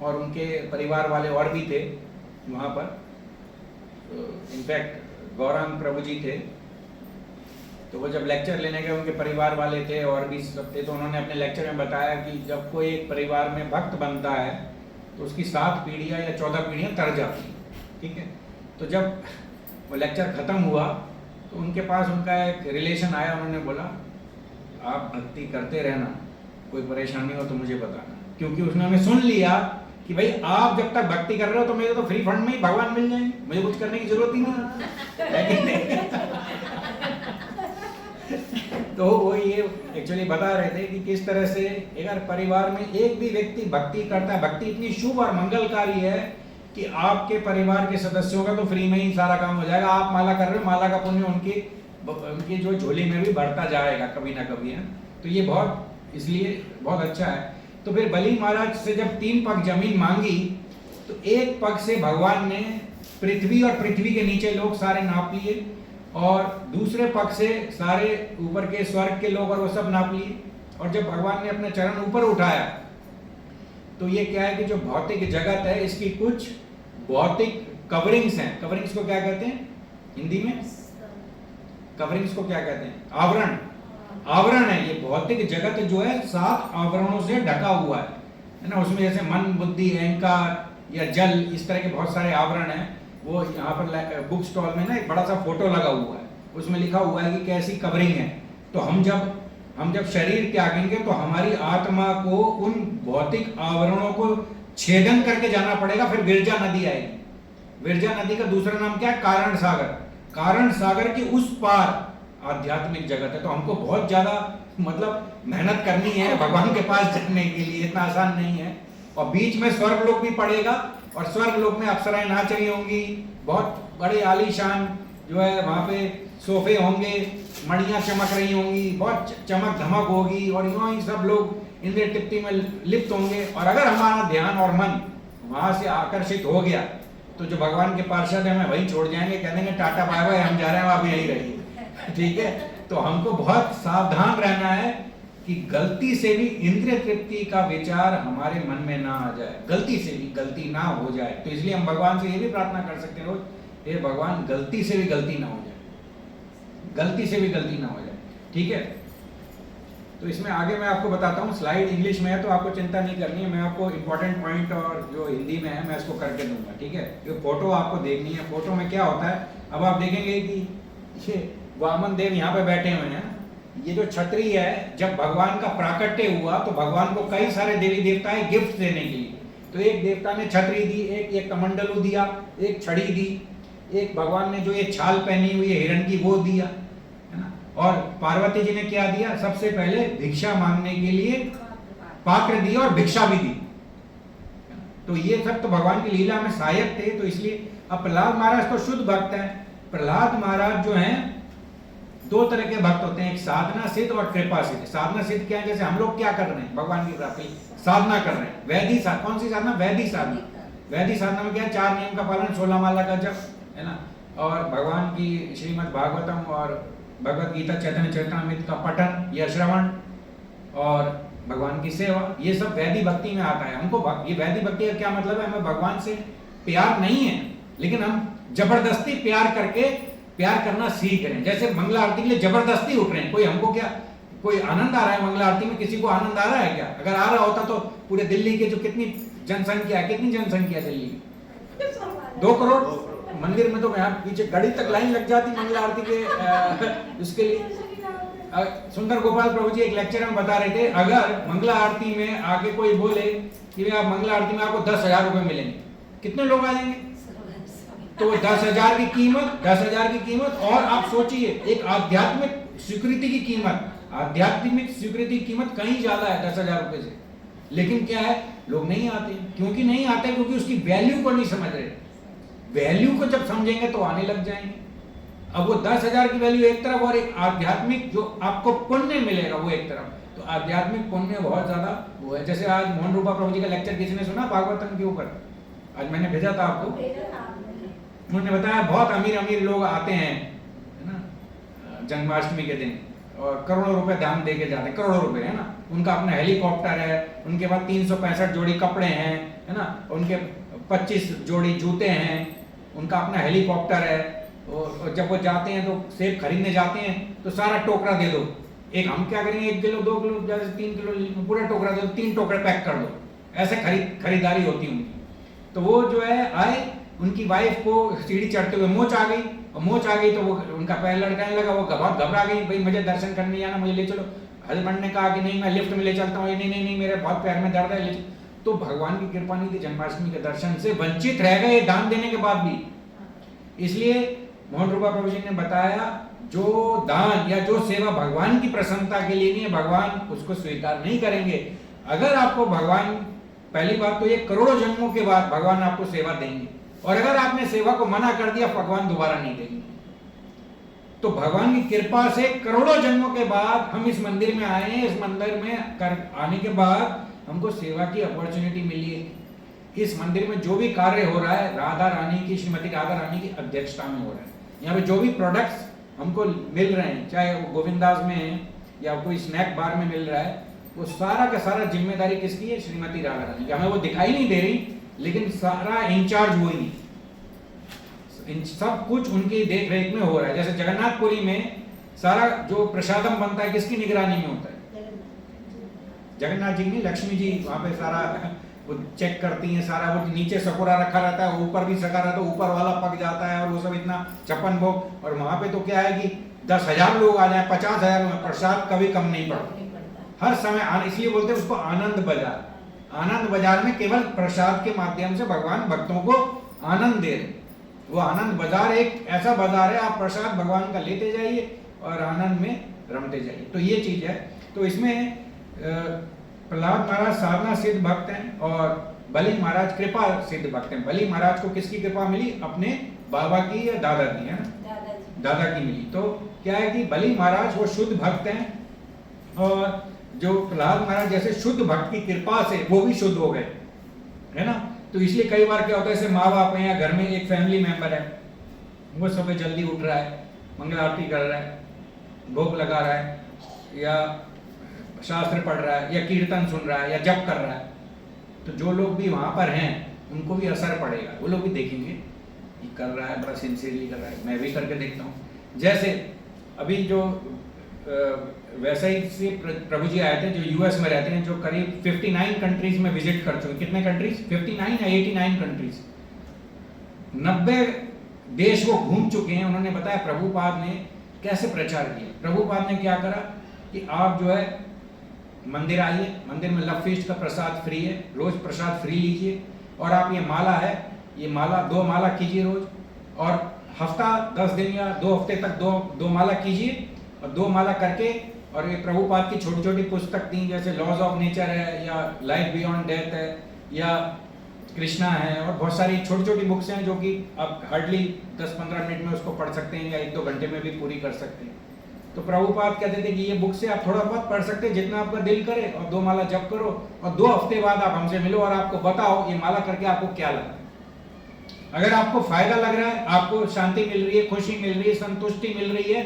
और उनके परिवार वाले और भी थे वहाँ पर, इनफैक्ट गौरांग प्रभु जी थे। तो वो जब लेक्चर लेने गए, उनके परिवार वाले थे और भी सब थे, तो उन्होंने अपने लेक्चर में बताया कि जब कोई एक परिवार में भक्त बनता है तो उसकी 7 पीढ़ियाँ या 14 पीढ़ियाँ तर जाती हैं, ठीक है। तो जब वो लेक्चर ख़त्म हुआ तो उनके पास उनका एक रिलेशन आया, उन्होंने बोला आप भक्ति करते रहना, कोई परेशानी हो तो मुझे बताना। क्योंकि उसने हमें सुन लिया कि भाई आप जब तक भक्ति कर रहे हो तो मेरे तो फ्री फंड में ही भगवान मिल जाएंगे, मुझे कुछ करने की जरूरत ही नहीं। तो वो ये एक्चुअली बता रहे थे कि किस तरह से अगर परिवार में एक भी व्यक्ति भक्ति करता है, भक्ति इतनी शुभ और मंगलकारी है कि आपके परिवार के सदस्यों का तो फ्री में ही सारा काम हो जाएगा। आप माला कर रहे हो, माला का पुण्य उनकी जो झोली में भी बढ़ता जाएगा कभी ना कभी, है। तो ये बहुत, इसलिए बहुत अच्छा है। तो फिर बलि महाराज से जब 3 पग जमीन मांगी तो एक पग से भगवान ने पृथ्वी और पृथ्वी के नीचे लोग सारे नाप लिए और दूसरे पग से सारे ऊपर के स्वर्ग के लोग और वो सब नाप लिए। और जब भगवान ने अपने चरण ऊपर उठाया तो ये क्या है कि जो भौतिक जगत है इसकी कुछ भौतिक कवरिंग्स हैं। कवरिंग्स को क्या कहते हैं हिंदी में? कवरिंग्स को क्या कहते हैं? आवरण। आवरण है ये भौतिक जगत जो है 7 आवरणों से ढका हुआ है ना। उसमें जैसे मन, बुद्धि, अहंकार या जल, इस तरह के बहुत सारे आवरण हैं। वो यहाँ पर बुक स्टॉल में ना एक बड़ा सा फोटो लगा हुआ है, उसमें लिखा हुआ है कि कैसी कवरिंग है। तो हम जब शरीर त्यागेंगे तो हमारी आत्मा को उन भौतिक आवरणों को छेदन करके जाना पड़ेगा। फिर विरजा नदी आएगी। विरजा नदी का दूसरा नाम क्या है? कारण सागर। कारण सागर के उस पार आध्यात्मिक जगत है। तो हमको बहुत ज्यादा मतलब मेहनत करनी है भगवान के पास जाने के लिए, इतना आसान नहीं है। और बीच में स्वर्ग लोक भी पड़ेगा और स्वर्ग लोक में अप्सराएं नाच रही होंगी, बहुत बड़े आलीशान जो है वहां पे सोफे होंगे, मणियां चमक रही होंगी, बहुत चमक धमक होगी और यूं ही सब लोग इंद्रिय तृप्ति में लिप्त होंगे। और अगर हमारा ध्यान और मन वहां से आकर्षित हो गया तो जो भगवान के पार्षद है हमें वहीं छोड़ जाएंगे, कह देंगे टाटा बाय बाय, हम जा रहे हैं, आप यहीं रहिए, ठीक है। तो हमको बहुत सावधान रहना है कि गलती से भी इंद्रिय तृप्ति का विचार हमारे मन में ना आ जाए, गलती से भी गलती ना हो जाए। तो इसलिए हम भगवान से ये भी प्रार्थना कर सकते हैं रोज, हे भगवान गलती से भी गलती ना हो जाए, गलती से भी गलती ना हो जाए, ठीक है। तो इसमें आगे मैं आपको बताता हूँ, स्लाइड इंग्लिश में है तो आपको चिंता नहीं करनी है, मैं आपको इंपॉर्टेंट पॉइंट और जो हिंदी में है मैं इसको करके दूंगा, ठीक है। ये फोटो आपको देखनी है। फोटो में क्या होता है, अब आप देखेंगे कि ये वामन देव यहाँ पे बैठे हुए हैं। ये जो छतरी है, जब भगवान का प्राकट्य हुआ तो भगवान को कई सारे देवी देवताएं गिफ्ट देने के लिए, तो एक देवता ने छतरी दी, एक कमंडलू दिया, एक छड़ी दी, एक भगवान ने जो ये छाल पहनी हुई है हिरण की वो दिया, है ना। और पार्वती जी ने क्या दिया, सबसे पहले भिक्षा मांगने के लिए पात्र दिया और भिक्षा भी दी। तो ये सब तो भगवान की लीला में सहायक थे। तो इसलिए अब प्रहलाद महाराज तो शुद्ध भक्त है। प्रहलाद महाराज जो हैं 2 तरह के भक्त होते हैं, एक साधना सिद्ध और कृपा सिद्ध। साधना सिद्ध क्या है, जैसे हम लोग क्या कर रहे हैं, भगवान की प्राप्ति साधना कर रहे हैं। वैदिक साधना, कौन सी साधना? वैदिक साधना। वैदिक साधना में क्या है, 4 नियम का पालन, 16 माला का जप, है ना, और भगवान की श्रीमद् भागवतम और भगवत गीता चैतन्य चरितामृत का पठन या श्रवण और भगवान की सेवा, ये सब वैदिक भक्ति में आता है। हमको ये वैदिक भक्ति का क्या मतलब है, हमें भगवान से प्यार नहीं है, लेकिन हम जबरदस्ती प्यार करना सीख रहे हैं। जैसे मंगला आरती के लिए जबरदस्ती उठ रहे हैं, कोई हमको क्या, कोई आनंद आ रहा है मंगला आरती में, किसी को आनंद आ रहा है क्या? अगर आ रहा होता तो पूरे दिल्ली के जो कितनी जनसंख्या है, कितनी जनसंख्या दिल्ली की 2 करोड़, मंदिर में तो यहाँ पीछे गाड़ी तक लाइन लग जाती मंगला आरती के उसके लिए। सुंदर गोपाल प्रभु जी एक लेक्चर में बता रहे थे, अगर मंगला आरती में आके कोई बोले कि आप मंगला आरती में आपको 10,000 रुपए मिलेंगे, कितने लोग आ जाएंगे? तो 10,000 की कीमत, 10,000 की कीमत, और आप सोचिए एक आध्यात्मिक स्वीकृति की कीमत, आध्यात्मिक स्वीकृति की कीमत कहीं ज्यादा है 10,000 रुपए से। लेकिन क्या है, लोग नहीं आते। क्योंकि नहीं आते, क्योंकि उसकी वैल्यू को नहीं समझ रहे। वैल्यू को जब समझेंगे तो आने लग जाएंगे, अब वो 10,000 की वैल्यू एक तरफ और एक आध्यात्मिक जो आपको पुण्य मिलेगा वो एक तरफ। तो आध्यात्मिक पुण्य बहुत ज्यादा वो है। जैसे आज मोहन रूपा प्रभु जी का लेक्चर किसी ने सुना भागवतम के ऊपर? आज मैंने भेजा था आपको। उन्होंने बताया बहुत अमीर अमीर लोग आते हैं, है ना, जन्माष्टमी के दिन और करोड़ों रुपए दान दे के जाते हैं, करोड़ों रुपए, है ना। उनका अपना हेलीकॉप्टर है, उनके पास 365 जोड़ी कपड़े हैं, है ना, उनके 25 जोड़ी जूते हैं, उनका अपना हेलीकॉप्टर है। और जब वो जाते हैं तो सेब खरीदने जाते हैं तो सारा टोकरा दे दो। एक हम क्या करेंगे 1 किलो 2 किलो जैसे 3 किलो पूरा टोकरा दो, 3 टोकरे पैक कर दो, ऐसे खरीदारी होती उनकी। तो वो जो है आए, उनकी वाइफ को सीढ़ी चढ़ते हुए मोच आ गई, और मोच आ गई तो वो उनका पैर लड़काने लगा, वो बहुत घबरा गई, भाई मुझे दर्शन करने जाना, मुझे ले चलो। हस्बैंड ने कहा कि नहीं मैं लिफ्ट में ले चलता हूँ, नहीं नहीं नहीं मेरे बहुत पैर में दर्द है, ले चलो। तो भगवान की कृपा नहीं थी, जन्माष्टमी के दर्शन से वंचित रह गए दान देने के बाद भी। इसलिए मोहन रूपा प्रभु जी ने बताया जो दान या जो सेवा भगवान की प्रसन्नता के लिए नहीं है, भगवान उसको स्वीकार नहीं करेंगे। अगर आपको भगवान, पहली बात तो ये करोड़ों जन्मों के बाद भगवान आपको सेवा देंगे, और अगर आपने सेवा को मना कर दिया भगवान दोबारा नहीं देंगे। तो भगवान की कृपा से करोड़ों जन्मों के बाद हम इस मंदिर में आए हैं। इस मंदिर में आने के बाद हमको सेवा की अपॉर्चुनिटी मिली है। इस मंदिर में जो भी कार्य हो रहा है राधा रानी की, श्रीमती राधा रानी की अध्यक्षता में हो रहा है। यहाँ पे जो भी प्रोडक्ट्स हमको मिल रहे हैं, चाहे वो गोविंदास में है या कोई स्नैक बार में मिल रहा है, वो सारा का सारा जिम्मेदारी किसकी है? श्रीमती राधा रानी की। हमें वो दिखाई नहीं दे रही, लेकिन सारा इंचार्ज वही है, सब कुछ उनकी देख रेख में हो रहा है। जैसे जगन्नाथपुरी में सारा जो प्रसादम बनता है किसकी निगरानी में होता है? जगन्नाथ जी नहीं, लक्ष्मी जी वहाँ पे सारा वो चेक करती हैं, सारा वो नीचे सकोरा रखा रहता है, ऊपर भी सका रहता है, ऊपर वाला पक जाता है, और वो सब इतना 56 भोग। और वहाँ पे तो क्या है कि 10,000 लोग आ जाए, 50,000 में प्रसाद कभी कम नहीं पड़ता, हर समय। इसलिए बोलते हैं उसको आनंद बाजार। आनंद बाजार में केवल प्रसाद के माध्यम से भगवान भक्तों को आनंद दे रहे। वो आनंद बाजार एक ऐसा बाजार है, आप प्रसाद भगवान का लेते जाइए और आनंद में रमते जाइए। तो ये चीज है। तो इसमें प्रहलाद महाराज साधना सिद्ध भक्त हैं और बलि महाराज कृपा सिद्ध भक्त हैं। बलि महाराज को किसकी कृपा मिली? अपने बाबा की या दादा की, है ना, दादा की मिली। तो क्या है कि बलि महाराज वो शुद्ध भक्त हैं, और जो प्रहलाद महाराज जैसे शुद्ध भक्त की कृपा से वो भी शुद्ध हो गए, है ना। तो इसलिए कई बार क्या होता है, जैसे माँ बाप हैं या घर में एक फैमिली मेंबर है, वो सुबह जल्दी उठ रहा है, मंगल आरती कर रहा है, भोग लगा रहा है, या शास्त्र पढ़ रहा है, या कीर्तन सुन रहा है, या जप कर रहा है, तो जो लोग भी वहां पर हैं उनको भी असर पड़ेगा। वो लोग भी देखेंगे ये कर रहा है, बड़ा सिंसियरली कर रहा है, मैं भी करके देखता हूँ। जैसे अभी जो वैसे ही से प्रभु जी आए थे, जो यूएस में रहते हैं, जो करीब 59 कंट्रीज में विजिट कर चुके। कितने कंट्रीज? 59 या 89 कंट्रीज, 90 देश वो घूम चुके हैं। उन्होंने बताया प्रभुपाद ने कैसे प्रचार किया। प्रभुपाद ने क्या करा कि आप जो है मंदिर आइए, मंदिर में लव फीस्ट का प्रसाद फ्री है, रोज प्रसाद फ्री लीजिए, और आप ये माला है, ये माला 2 माला कीजिए रोज, और हफ्ता 10 दिन या 2 हफ्ते तक 2 माला कीजिए, और 2 माला करके। और ये प्रभुपाद की छोटी छोटी पुस्तक थी, जैसे लॉज ऑफ नेचर है, या लाइफ बियॉन्ड डेथ है, या कृष्णा है, और बहुत सारी छोटी छोटी बुक्स हैं जो कि आप हार्डली 10-15 मिनट में उसको पढ़ सकते हैं, या 1-2 घंटे में भी पूरी कर सकते हैं। तो प्रभुपाद कहते थे कि ये बुक से आप थोड़ा बहुत पढ़ सकते हैं, जितना आपका दिल करे, और 2 माला जप करो, और 2 हफ्ते बाद आप हमसे मिलो और आपको बताओ ये माला करके आपको क्या लगा। अगर आपको फायदा लग रहा है, आपको शांति मिल रही है, खुशी मिल रही है, संतुष्टि मिल रही है,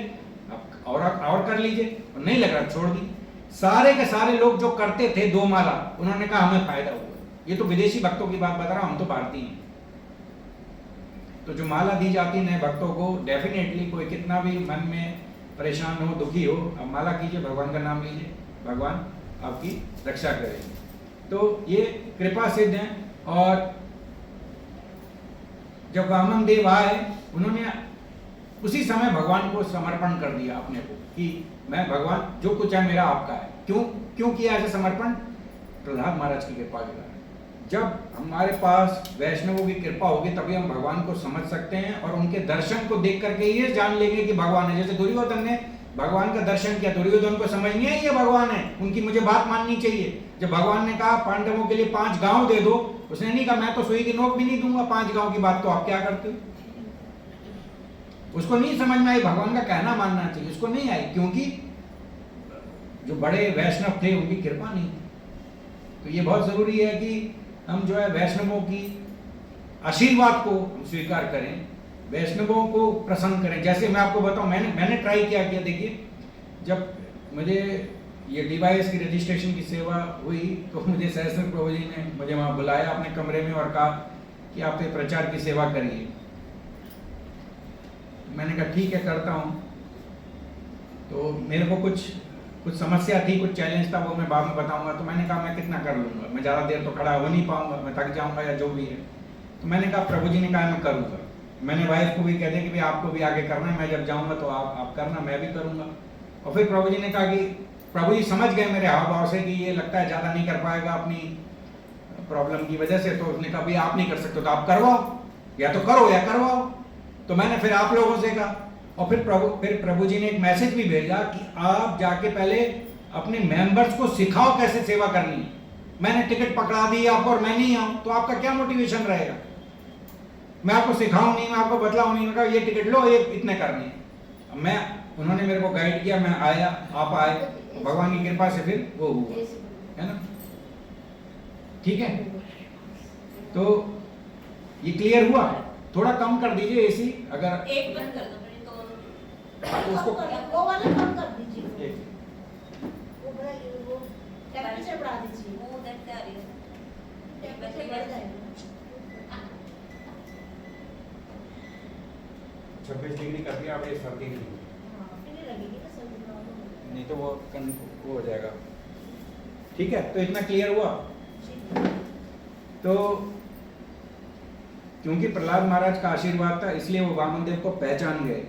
और कर लीजिए, और नहीं लग रहा छोड़ दी। सारे के सारे लोग जो करते थे 2 माला, उन्होंने कहा हमें फायदा हुआ। ये तो विदेशी भक्तों की बात बता रहा हूं, हम तो भारतीय हैं। तो जो माला दी जाती है नए भक्तों को, डेफिनेटली कोई कितना भी मन में परेशान हो, दुखी हो, अब माला कीजिए, भगवान का नाम लीजिए, भगवान आपकी रक्षा करेंगे। तो ये कृपा सिद्ध है। और जब वामन देव आए, उन्होंने उसी समय भगवान को समर्पण कर दिया अपने को, कि मैं भगवान जो कुछ है मेरा आपका है। क्यों किया ऐसे समर्पण? प्रहलाद महाराज की कृपा के कारण। जब हमारे पास वैष्णवों की कृपा होगी तभी हम भगवान को समझ सकते हैं, और उनके दर्शन को देख करके ये जान लेंगे कि भगवान है। जैसे दुर्योधन ने भगवान का दर्शन किया, दुर्योधन को समझ नहीं है ये भगवान है, उनकी मुझे बात माननी चाहिए। जब भगवान ने कहा पांडवों के लिए 5 गांव दे दो, उसने नहीं कहा मैं तो सुई की नोक भी नहीं दूंगा 5 गांव की बात, तो आप क्या करते हो? उसको नहीं समझ में आई, भगवान का कहना मानना चाहिए, उसको नहीं आई, क्योंकि जो बड़े वैष्णव थे उनकी कृपा नहीं थी। तो ये बहुत जरूरी है कि हम जो है वैष्णवों की आशीर्वाद को स्वीकार करें, वैष्णवों को प्रसन्न करें। जैसे मैं आपको बताऊं, मैंने ट्राई किया देखिए, जब मुझे ये डिवाइस की रजिस्ट्रेशन की सेवा हुई तो मुझे सहस्त्र प्रभु जी ने मुझे वहाँ बुलाया अपने कमरे में और कहा कि आप ये प्रचार की सेवा करिए। मैंने कहा ठीक है, करता हूँ। तो मेरे को कुछ समस्या थी, कुछ चैलेंज था, वो मैं बाद में बताऊंगा। तो मैंने कहा मैं कितना कर लूँगा, मैं ज़्यादा देर तो खड़ा हो नहीं पाऊंगा, मैं थक जाऊंगा या जो भी है। तो मैंने कहा प्रभु जी ने कहा मैं करूँगा। मैंने वाइफ को भी कह दिया कि भाई आपको भी आगे करना है, मैं जब जाऊँगा तो आप करना, मैं भी करूँगा। और फिर प्रभु जी ने कहा कि प्रभु जी समझ गए मेरे हाव भाव से कि ये लगता है ज़्यादा नहीं कर पाएगा अपनी प्रॉब्लम की वजह से। तो उसने कहा भाई आप नहीं कर सकते तो आप करवाओ, या तो करो या करवाओ। तो मैंने फिर आप लोगों से कहा, और फिर प्रभु जी ने एक मैसेज भी भेजा कि आप जाके पहले अपने मेंबर्स को सिखाओ कैसे सेवा करनी है। मैंने टिकट पकड़ा दी आपको और मैं नहीं आऊं तो आपका क्या मोटिवेशन रहेगा? मैं आपको सिखाऊं नहीं, मैं आपको बतलाऊं नहीं, मैं कहा ये टिकट लो, ये इतने करनी है। उन्होंने मेरे को गाइड किया, मैं आया, आप आए, भगवान की कृपा से फिर वो हुआ, है ना। ठीक है, तो ये क्लियर हुआ। थोड़ा कम कर दीजिए एसी, अगर एक बंद कर दो मेरे दोनों। उसको वो वाला कम कर दीजिए, एक वो टेम्परेचर बढ़ा दीजिए, वो उधर से आ रही है। टेम्परेचर बढ़ जाएगा। 26 डिग्री कर दिया, आप ये सर्दी नहीं, फिर लगेगी ना सर्दी, नहीं तो वो हो जाएगा। ठीक है, तो इतना क्लियर हुआ। तो क्योंकि प्रहलाद महाराज का आशीर्वाद था इसलिए वो वामन देव को पहचान गए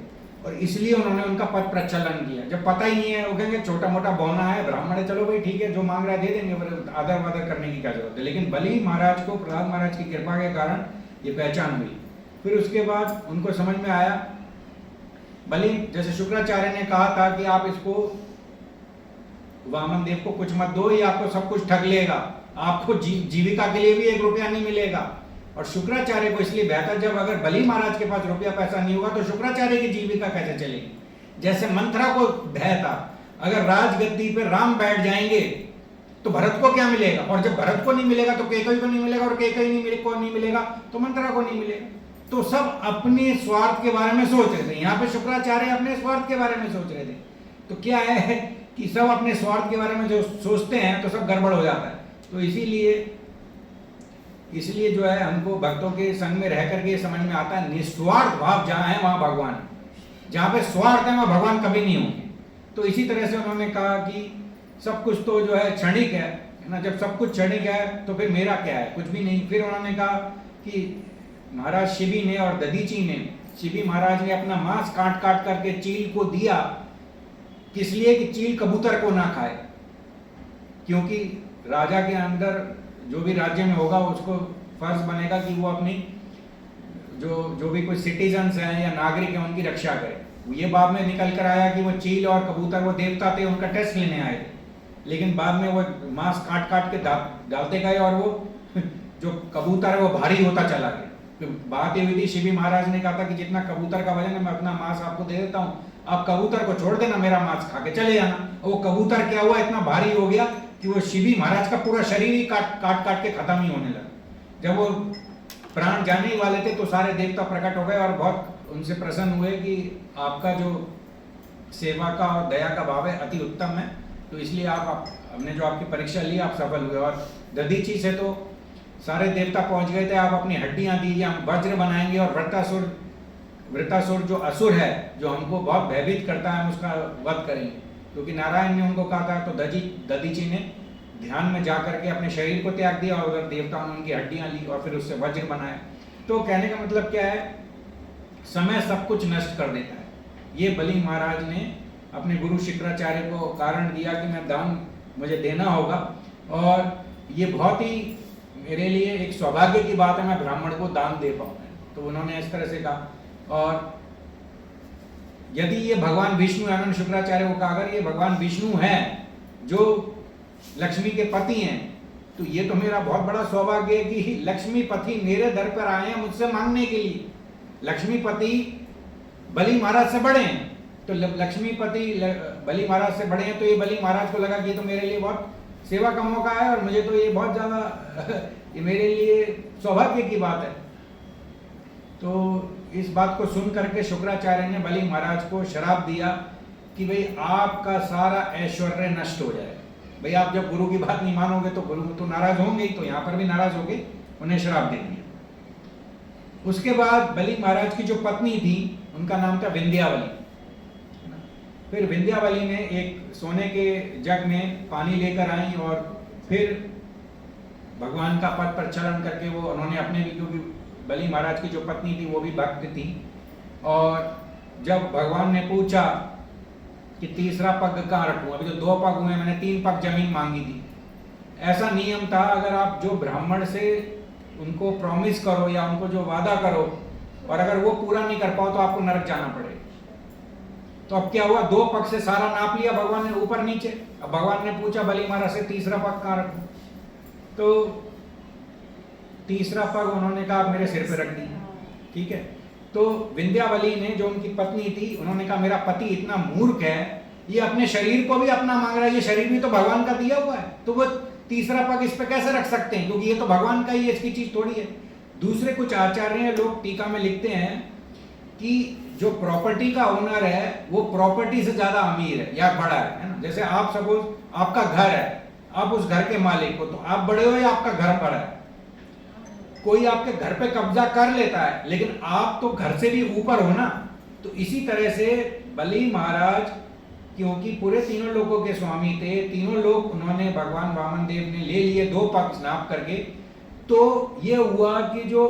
और इसलिए उन्होंने उनका पद प्रचलन किया। जब पता ही नहीं है, वो कहेंगे छोटा मोटा बौना है, ब्राह्मण है, चलो भाई ठीक है, जो मांग रहा है दे देंगे, आदर वादर करने की क्या जरूरत है। लेकिन बलि महाराज को प्रहलाद महाराज की कृपा के कारण ये पहचान हुई। फिर उसके बाद उनको समझ में आया, बलि जैसे शुक्राचार्य ने कहा था कि आप इसको वामन देव को कुछ मत दो, ये आपको सब कुछ ठग लेगा, आपको जीविका के लिए भी 1 रुपया नहीं मिलेगा। और शुक्राचार्य को इसलिए बेहतर, जब अगर बलि महाराज के पास रुपया पैसा नहीं होगा तो शुक्राचार्य की जीविका कैसे चलेगी। जैसे मंथरा को भय था, अगर राजगद्दी पे राम बैठ जाएंगे तो भरत को क्या मिलेगा, और जब भरत को नहीं मिलेगा तो कैकेयी को नहीं मिलेगा, और कैकेयी को नहीं मिलेगा तो मंथरा को नहीं मिलेगा। तो सब अपने स्वार्थ के बारे में सोच रहे थे। यहाँ पे शुक्राचार्य अपने स्वार्थ के बारे में सोच रहे थे। तो क्या है कि सब अपने स्वार्थ के बारे में जो सोचते हैं तो सब गड़बड़ हो जाता है। तो इसलिए जो है हमको भक्तों के संग में रह करके समझ में आता है, निस्वार्थ भाव जहाँ है वहाँ भगवान, जहाँ पे स्वार्थ है वहाँ भगवान कभी नहीं होंगे। तो इसी तरह से उन्होंने कहा कि सब कुछ तो जो है क्षणिक है ना, जब सब कुछ क्षणिक है तो फिर मेरा क्या है, कुछ भी नहीं। फिर उन्होंने कहा कि महाराज शिबी ने और दधीची ने, शिबी महाराज ने अपना मांस काट काट करके चील को दिया, किस लिए कि चील कबूतर को ना खाए, क्योंकि राजा के अंदर जो भी राज्य में होगा उसको फर्ज बनेगा कि वो अपनी जो भी कोई सिटीजन्स हैं या नागरिक हैं उनकी रक्षा करे। ये बाद में निकल कर आया कि वो चील और कबूतर वो देवता थे, उनका टेस्ट लेने आए थे, लेकिन बाद में वो मांस काट काट के डालते गए और वो जो कबूतर है वो भारी होता चला गया। तो बात ये हुई थी, शिवी महाराज ने कहा था कि जितना कबूतर का वजन है मैं अपना मांस आपको दे देता हूँ, आप कबूतर को छोड़ देना, मेरा मांस खा के चले जाना। वो कबूतर क्या हुआ, इतना भारी हो गया कि वो शिवी महाराज का पूरा शरीर ही काट काट के खत्म ही होने लगा। जब वो प्राण जाने ही वाले थे तो सारे देवता प्रकट हो गए और बहुत उनसे प्रसन्न हुए कि आपका जो सेवा का और दया का भाव है अति उत्तम है, तो इसलिए आप हमने जो आपकी परीक्षा ली आप सफल हुए। और दधीची से तो सारे देवता पहुंच गए थे, आप अपनी हड्डियां दीजिए, हम वज्र बनाएंगे और वृतासुर जो असुर है जो हमको बहुत भयभीत करता है, हम उसका वध करेंगे। क्योंकि नारायण ने उनको कहा था, तो दधीची ने ध्यान में जाकर के अपने शरीर को त्याग दिया और उधर देवताओं ने उनकी हड्डियां ली और फिर उससे वज्र बनाया। तो कहने का मतलब क्या है, समय सब कुछ नष्ट कर देता है। ये बलि महाराज ने अपने गुरु शुक्राचार्य को कारण दिया कि मैं दान मुझे देना होगा, और ये बहुत ही मेरे लिए एक सौभाग्य की बात है मैं ब्राह्मण को दान दे पाऊँ। तो उन्होंने इस तरह से कहा। और यदि ये भगवान विष्णु, आनंद शुक्राचार्य को कहा, अगर ये भगवान विष्णु हैं जो लक्ष्मी के पति हैं, तो ये तो मेरा बहुत बड़ा सौभाग्य है कि लक्ष्मीपति मेरे दर पर आए हैं मुझसे मांगने के लिए। लक्ष्मीपति बलि महाराज से बड़े हैं, तो लक्ष्मीपति बलि महाराज से बड़े हैं, तो ये बलि महाराज को लगा कि ये तो मेरे लिए बहुत सेवा का मौका है और मुझे तो ये बहुत ज़्यादा ये मेरे लिए सौभाग्य की बात है। तो इस बात को सुन करके शुक्राचार्य ने बलि महाराज को श्राप दिया कि भाई आपका सारा ऐश्वर्य नष्ट हो जाएगा। भाई आप जब गुरु की बात नहीं मानोगे तो गुरु तो नाराज होंगे ही, तो यहाँ पर भी नाराज होंगे, उन्हें श्राप दे दिया। उसके बाद बलि महाराज की जो पत्नी थी उनका नाम था विंध्यावली। फिर विंध्यावली ने एक सोने के जग में पानी लेकर आई और फिर भगवान का पद पर चरण करके वो उन्होंने अपने भी, क्योंकि बलि महाराज की जो पत्नी थी वो भी भक्त थी, और जब भगवान ने पूछा कि तीसरा पग कहाँ रखूं, अभी तो 2 पग हुए, मैंने 3 पग जमीन मांगी थी। ऐसा नियम था, अगर आप जो ब्राह्मण से उनको प्रॉमिस करो या उनको जो वादा करो और अगर वो पूरा नहीं कर पाओ तो आपको नरक जाना पड़ेगा। तो अब क्या हुआ, 2 पग से सारा नाप लिया भगवान ने ऊपर नीचे। अब भगवान ने पूछा बलि महाराज से तीसरा पग कहाँ रखूं, तो तीसरा पग उन्होंने कहा मेरे सिर पे रख दी। ठीक है, तो विंध्यावली ने, जो उनकी पत्नी थी, उन्होंने कहा मेरा पति इतना मूर्ख है, ये अपने शरीर को भी अपना मांग रहा है, ये शरीर भी तो भगवान का दिया हुआ है, तो वो तीसरा पग इस पे कैसे रख सकते हैं, क्योंकि ये तो भगवान का ही, इसकी चीज थोड़ी है। दूसरे कुछ आचार्य लोग टीका में लिखते हैं कि जो प्रॉपर्टी का ओनर है वो प्रॉपर्टी से ज्यादा अमीर है या बड़ा है ना। जैसे आप सपोज आपका घर है, आप उस घर के मालिक हो, तो आप बड़े हो या आपका घर बड़ा है। कोई आपके घर पे कब्जा कर लेता है लेकिन आप तो घर से भी ऊपर हो ना। तो इसी तरह से बलि महाराज, क्योंकि पूरे तीनों लोगों के स्वामी थे, तीनों लोग उन्होंने भगवान वामन देव ने ले लिए 2 पग नाप करके, तो ये हुआ कि जो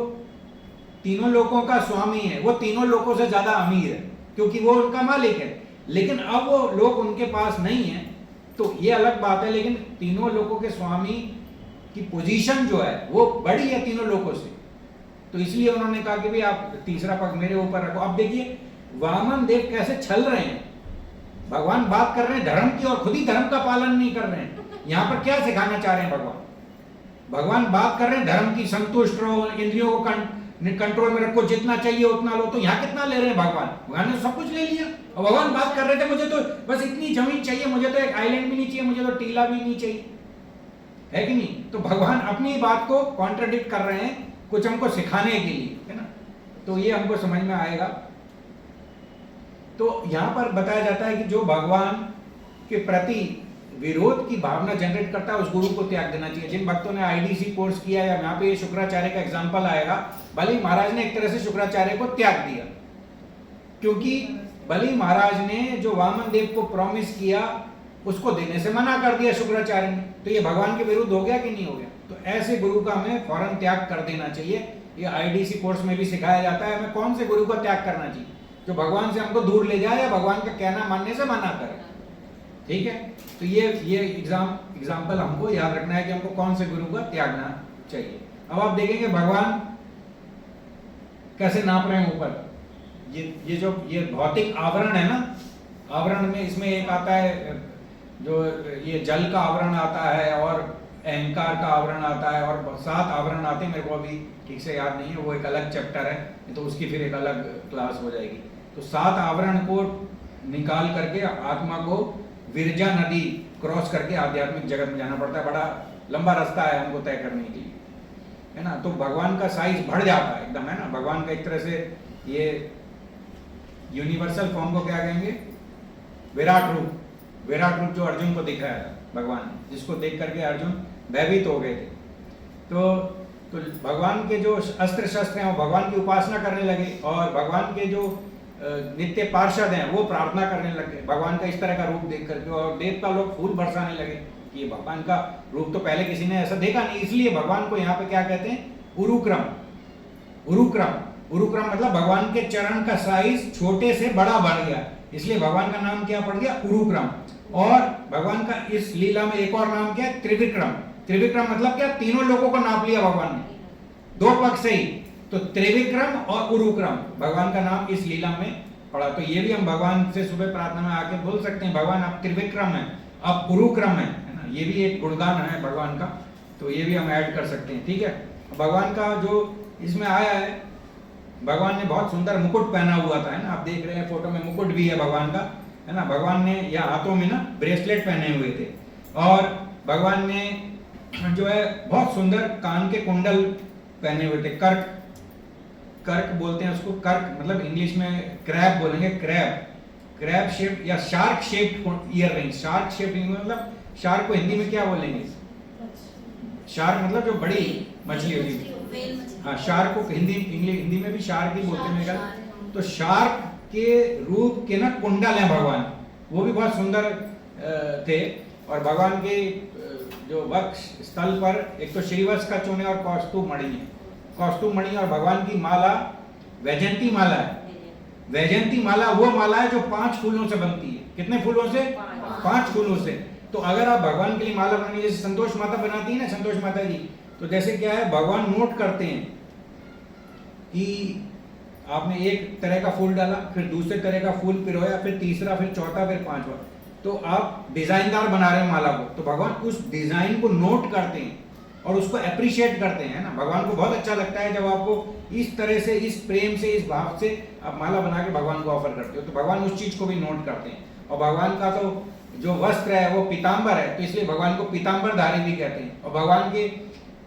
तीनों लोगों का स्वामी है वो तीनों लोगों से ज्यादा अमीर है, क्योंकि वो उनका मालिक है। लेकिन अब वो लोग उनके पास नहीं है, तो ये अलग बात है, लेकिन तीनों लोगों के स्वामी की पोजीशन जो है वो बड़ी है तीनों लोगों से, तो इसलिए उन्होंने कहा कि भाई आप तीसरा पग मेरे ऊपर रखो। अब देखिए वामन देव कैसे छल रहे हैं, भगवान बात कर रहे हैं धर्म की और खुद ही धर्म का पालन नहीं कर रहे हैं। यहाँ पर क्या सिखाना चाह रहे हैं भगवान? भगवान बात कर रहे हैं धर्म की, संतुष्ट रहो, इंद्रियों को कंट्रोल में रखो, जितना चाहिए उतना लो, तो यहाँ कितना ले रहे हैं भगवान? भगवान ने सब कुछ ले लिया। और भगवान बात कर रहे थे मुझे तो बस इतनी जमीन चाहिए, मुझे तो एक आइलैंड भी नहीं चाहिए, मुझे तो टीला भी नहीं चाहिए, है कि नहीं? तो भगवान अपनी बात को कॉन्ट्रडिक्ट कर रहे हैं कुछ हमको सिखाने के लिए, है ना। तो ये हमको समझ में आएगा। तो यहाँ पर बताया जाता है कि जो भगवान के प्रति विरोध की भावना जनरेट करता है उस गुरु को त्याग देना चाहिए। जिन भक्तों ने आईडीसी कोर्स किया या यहाँ पे शुक्राचार्य का एग्जाम्पल आएगा, बलि महाराज ने एक तरह से शुक्राचार्य को त्याग दिया, क्योंकि बलि महाराज ने जो वामन देव को प्रॉमिस किया उसको देने से मना कर दिया शुक्राचार्य ने, तो ये भगवान के विरुद्ध हो गया कि नहीं हो गया? तो ऐसे गुरु का हमें फौरन त्याग कर देना चाहिए। ये आईडीसी कोर्स में भी सिखाया जाता है हमें कौन से गुरु का त्याग करना चाहिए, जो भगवान से हमको दूर ले जाए या भगवान का कहना मानने से मना करे। ठीक है, तो ये एग्जाम्पल हमको याद रखना है कि हमको कौन से गुरु का त्यागना चाहिए। अब आप देखेंगे भगवान कैसे नाप रहे हैं ऊपर। ये जो ये भौतिक आवरण है ना, आवरण में इसमें एक आता है जो ये जल का आवरण आता है और अहंकार का आवरण आता है और 7 आवरण आते हैं, मेरे को अभी ठीक से याद नहीं है, वो एक अलग चैप्टर है, तो उसकी फिर एक अलग क्लास हो जाएगी। तो 7 आवरण को निकाल करके आत्मा को विरजा नदी क्रॉस करके आध्यात्मिक जगत में जाना पड़ता है। बड़ा लंबा रास्ता है हमको तय करने के लिए, है ना। तो भगवान का साइज बढ़ जाता है एकदम, है ना। भगवान का एक तरह से ये यूनिवर्सल फॉर्म को क्या कहेंगे, विराट रूप। विराट रूप जो अर्जुन को दिखाया था भगवान ने, जिसको देख करके अर्जुन भयभीत हो गए थे। तो भगवान के जो अस्त्र शस्त्र हैं वो भगवान की उपासना करने लगे और भगवान के जो नित्य पार्षद हैं वो प्रार्थना करने लगे भगवान का इस तरह का रूप देख करके, और देवता लोग फूल बरसाने लगे कि ये भगवान का रूप तो पहले किसी ने ऐसा देखा नहीं। इसलिए भगवान को यहाँ पे क्या कहते हैं, उरुक्रम। उरुक्रम उरुक्रम मतलब भगवान के चरण का साइज छोटे से बड़ा बढ़ गया, इसलिए भगवान का नाम क्या पड़ गया, उरुक्रम। और भगवान का इस लीला में एक और नाम क्या है, त्रिविक्रम। त्रिविक्रम मतलब क्या, तीनों लोगों को नाप लिया भगवान ने 2 पग से ही। तो त्रिविक्रम और उरुक्रम भगवान का नाम इस लीला में पड़ा। तो ये भी हम भगवान से सुबह प्रार्थना में आके बोल सकते हैं, भगवान आप त्रिविक्रम है, आप उरुक्रम है ना। ये भी एक गुणगान है भगवान का, तो ये भी हम ऐड कर सकते हैं। ठीक है, भगवान का जो इसमें आया है भगवान ने बहुत सुंदर मुकुट पहना हुआ था, है ना, आप देख रहे हैं फोटो में मुकुट भी है भगवान का, है ना। भगवान ने या हाथों में ना ब्रेसलेट पहने हुए थे, और भगवान ने जो है बहुत सुंदर कान के कुंडल पहने हुए थे। कर्क, कर्क बोलते हैं उसको, कर्क मतलब इंग्लिश में क्रैब बोलेंगे, क्रैब शेप या shark shape ear ring. Shark shape मतलब शार्क को हिंदी में क्या बोलेंगे? शार्क मतलब जो बड़ी मछली होती है, हाँ, शार्क को हिंदी में भी शार्क ही बोलते हैं मेरे ख्याल। तो शार्क के रूप के ना कुंडल हैं भगवान, वो भी बहुत सुंदर थे। और भगवान के जो वक्ष स्थल पर एक तो श्रीवत्स का चूर्ण और कौस्तुभ मणि है, कौस्तुभ मणि, और भगवान की माला वैजयंती माला है। वैजयंती माला वो माला है जो 5 फूलों से बनती है। कितने फूलों से? 5 फूलों से। तो अगर आप भगवान के लिए माला बनानी, जैसे संतोष माता बनाती है ना, संतोष माता जी, तो जैसे क्या है, भगवान नोट करते हैं कि आपने एक तरह का फूल डाला, फिर दूसरे तरह का फूल पिरोया, फिर तीसरा, फिर चौथा, फिर 5वां, तो आप डिजाइनदार बना रहे हैं माला को, तो भगवान उस डिजाइन को नोट करते हैं और उसको अप्रिशिएट करते हैं ना। भगवान को बहुत अच्छा लगता है जब आपको इस तरह से, इस प्रेम से, इस भाव से आप माला बना के भगवान को ऑफर करते हो, तो भगवान उस चीज को भी नोट करते हैं। और भगवान का तो जो वस्त्र है वो पीताम्बर है, तो इसलिए भगवान को पीताम्बरधारी भी कहते हैं। और भगवान के